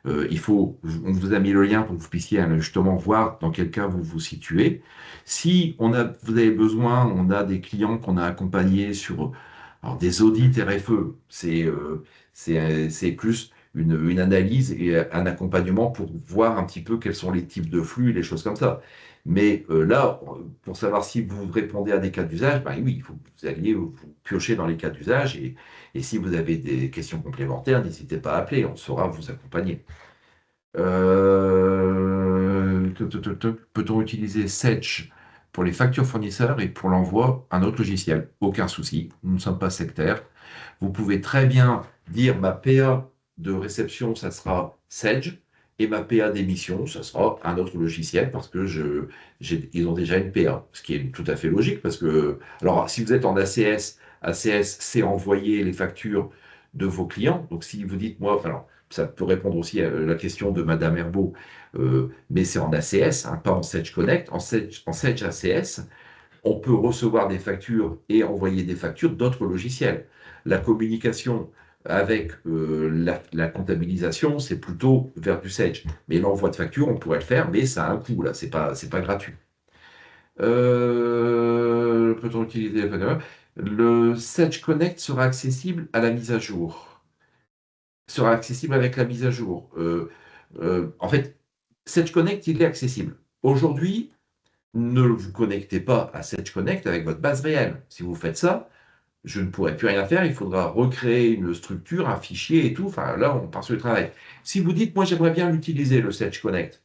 On vous a mis le lien pour que vous puissiez justement voir dans quel cas vous vous situez. Si vous avez besoin, on a des clients qu'on a accompagnés sur alors, des audits RFE. C'est plus une analyse et un accompagnement pour voir un petit peu quels sont les types de flux, les choses comme ça. Mais là, pour savoir si vous répondez à des cas d'usage, ben oui, il faut que vous alliez vous piocher dans les cas d'usage et si vous avez des questions complémentaires, n'hésitez pas à appeler, on saura vous accompagner. Peut-on utiliser Sage pour les factures fournisseurs et pour l'envoi un autre logiciel? Aucun souci, nous ne sommes pas sectaires. Vous pouvez très bien dire ma PA de réception, ça sera Sage, et ma PA d'émission, ça sera un autre logiciel parce que ils ont déjà une PA, ce qui est tout à fait logique parce que, alors si vous êtes en ACS, ACS, c'est envoyer les factures de vos clients. Donc si vous dites, moi, enfin, alors, ça peut répondre aussi à la question de Madame Herbeau, mais c'est en ACS, hein, pas en Sage Connect. En Sage ACS, on peut recevoir des factures et envoyer des factures d'autres logiciels. La communication avec la comptabilisation, c'est plutôt vers du Sage. Mais l'envoi de facture, on pourrait le faire, mais ça a un coût, là, c'est pas gratuit. Peut-on utiliser le Sage Connect sera accessible à la mise à jour. Sera accessible avec la mise à jour. En fait, Sage Connect, il est accessible. Aujourd'hui, ne vous connectez pas à Sage Connect avec votre base réelle. Si vous faites ça, je ne pourrai plus rien faire, il faudra recréer une structure, un fichier et tout. Enfin, là, on part sur le travail. Si vous dites, moi, j'aimerais bien l'utiliser, le Sedge Connect,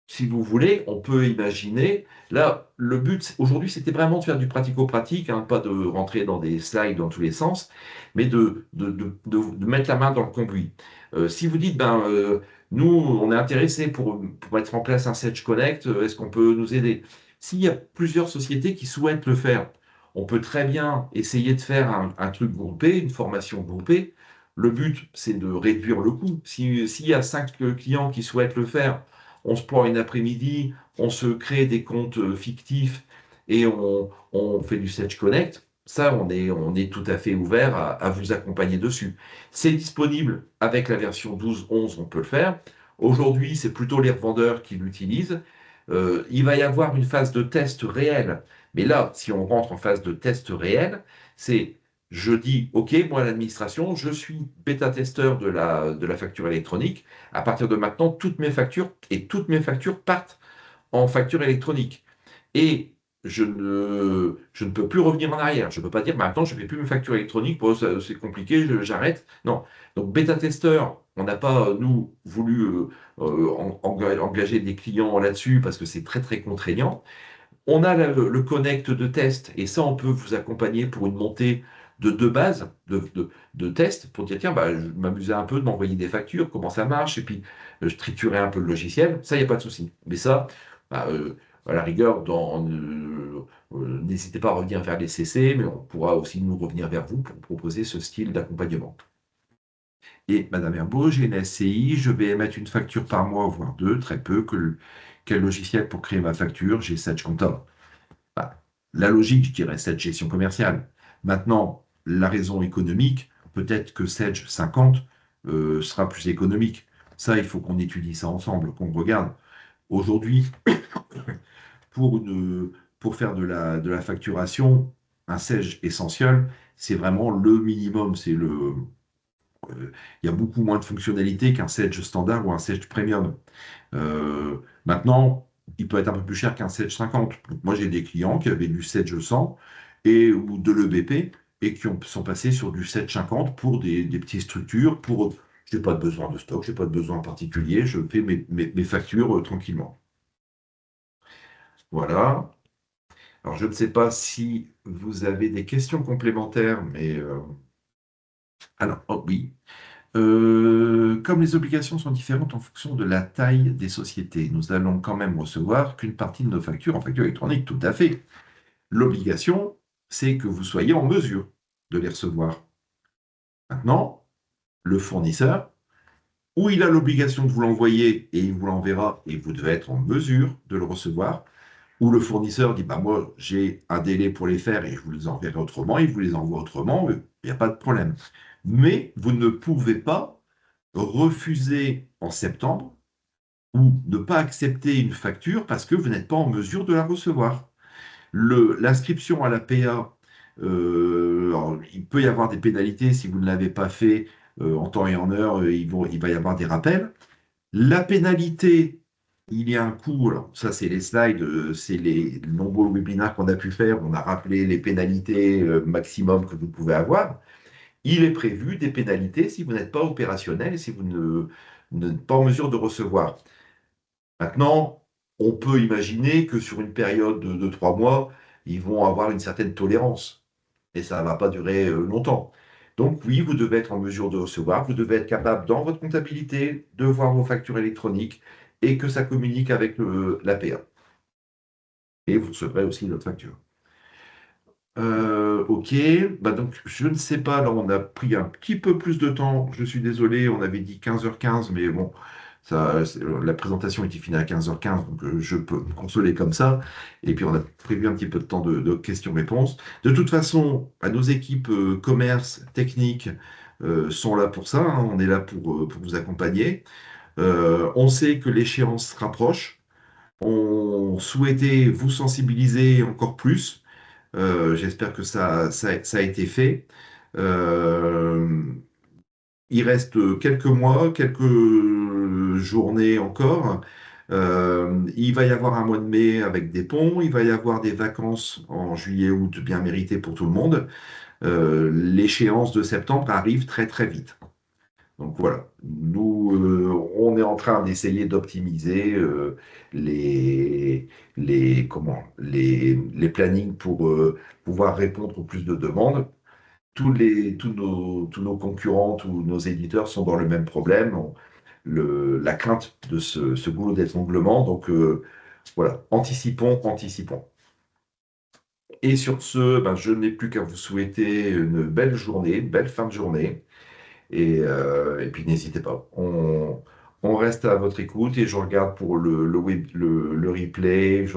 si vous voulez, on peut imaginer. Là, le but aujourd'hui, c'était vraiment de faire du pratico-pratique, hein, pas de rentrer dans des slides dans tous les sens, mais de mettre la main dans le cambouis. Si vous dites, ben, nous, on est intéressé pour mettre en place un Sedge Connect, est-ce qu'on peut nous aider? S'il y a plusieurs sociétés qui souhaitent le faire, on peut très bien essayer de faire un truc groupé, une formation groupée. Le but, c'est de réduire le coût. S'il y a 5 clients qui souhaitent le faire, on se prend une après-midi, on se crée des comptes fictifs et on fait du Sedge Connect. Ça, on est tout à fait ouvert à vous accompagner dessus. C'est disponible avec la version 12.11, on peut le faire. Aujourd'hui, c'est plutôt les revendeurs qui l'utilisent. Il va y avoir une phase de test réel. Mais là, si on rentre en phase de test réel, c'est je dis, OK, moi, l'administration, je suis bêta-testeur de la facture électronique. À partir de maintenant, toutes mes factures partent en facture électronique. Et je ne peux plus revenir en arrière. Je ne peux pas dire, maintenant, je ne fais plus mes factures électroniques, bon, c'est compliqué, j'arrête. Non. Donc, bêta-testeur, on n'a pas, nous, voulu engager des clients là-dessus parce que c'est très, très contraignant. On a le connect de test, et ça, on peut vous accompagner pour une montée de deux bases de tests pour dire, tiens, bah, je m'amusais un peu de m'envoyer des factures, comment ça marche, et puis je triturais un peu le logiciel. Ça, il n'y a pas de souci. Mais ça, bah, à la rigueur, n'hésitez pas à revenir vers les CC, mais on pourra aussi nous revenir vers vous pour proposer ce style d'accompagnement. Et Madame Herbeau, j'ai une SCI, je vais émettre une facture par mois, voire deux, très peu. Quel logiciel pour créer ma facture? J'ai Sage Comptable. Bah, la logique, je dirais, Sedge gestion commerciale. Maintenant, la raison économique, peut-être que Sedge 50 sera plus économique. Ça, il faut qu'on étudie ça ensemble, qu'on regarde. Aujourd'hui, pour, pour faire de la facturation, un Sedge essentiel, c'est vraiment le minimum. Il y a beaucoup moins de fonctionnalités qu'un Sedge standard ou un Sedge premium. Maintenant, il peut être un peu plus cher qu'un Sedge 50. Donc, moi, j'ai des clients qui avaient du Sedge 100 ou de l'EBP et qui sont passés sur du Sedge 50 pour des petites structures. Je n'ai pas de besoin de stock, je n'ai pas de besoin particulier, je fais mes factures tranquillement. Voilà. Alors, je ne sais pas si vous avez des questions complémentaires, mais alors, oh, oui. Comme les obligations sont différentes en fonction de la taille des sociétés, nous allons quand même recevoir qu'une partie de nos factures en facture électronique, tout à fait. L'obligation, c'est que vous soyez en mesure de les recevoir. Maintenant, le fournisseur, ou il a l'obligation de vous l'envoyer et il vous l'enverra et vous devez être en mesure de le recevoir, ou le fournisseur dit, bah moi j'ai un délai pour les faire et je vous les enverrai autrement, il vous les envoie autrement, il n'y a pas de problème. Mais vous ne pouvez pas refuser en septembre ou ne pas accepter une facture parce que vous n'êtes pas en mesure de la recevoir. L'inscription à la PA, alors, il peut y avoir des pénalités si vous ne l'avez pas fait en temps et en heure, il va y avoir des rappels. La pénalité, il y a un coût, alors ça c'est les slides, c'est les nombreux webinaires qu'on a pu faire, on a rappelé les pénalités maximum que vous pouvez avoir. Il est prévu des pénalités si vous n'êtes pas opérationnel et si vous n'êtes pas en mesure de recevoir. Maintenant, on peut imaginer que sur une période de 3 mois, ils vont avoir une certaine tolérance et ça ne va pas durer longtemps. Donc oui, vous devez être en mesure de recevoir, vous devez être capable dans votre comptabilité de voir vos factures électroniques et que ça communique avec l'APA. Et vous recevrez aussi notre facture. Ok, bah donc je ne sais pas, là on a pris un petit peu plus de temps, je suis désolé, on avait dit 15h15, mais bon, la présentation était finie à 15h15, donc je peux me consoler comme ça, et puis on a prévu un petit peu de temps de questions-réponses. De toute façon, bah, nos équipes commerce, technique sont là pour ça, hein, on est là pour vous accompagner. On sait que l'échéance se rapproche, on souhaitait vous sensibiliser encore plus. J'espère que ça a été fait. Euh, il reste quelques mois, quelques journées encore. Il va y avoir un mois de mai avec des ponts. Il va y avoir des vacances en juillet, août bien méritées pour tout le monde. l'échéance de septembre arrive très très vite. Donc voilà, nous, on est en train d'essayer d'optimiser les plannings pour pouvoir répondre aux plus de demandes. Tous nos concurrents, tous nos éditeurs sont dans le même problème, la crainte de ce goulot d'étranglement. Donc voilà, anticipons, anticipons. Et sur ce, ben, je n'ai plus qu'à vous souhaiter une belle journée, une belle fin de journée. Et puis n'hésitez pas, on reste à votre écoute et je regarde pour le replay.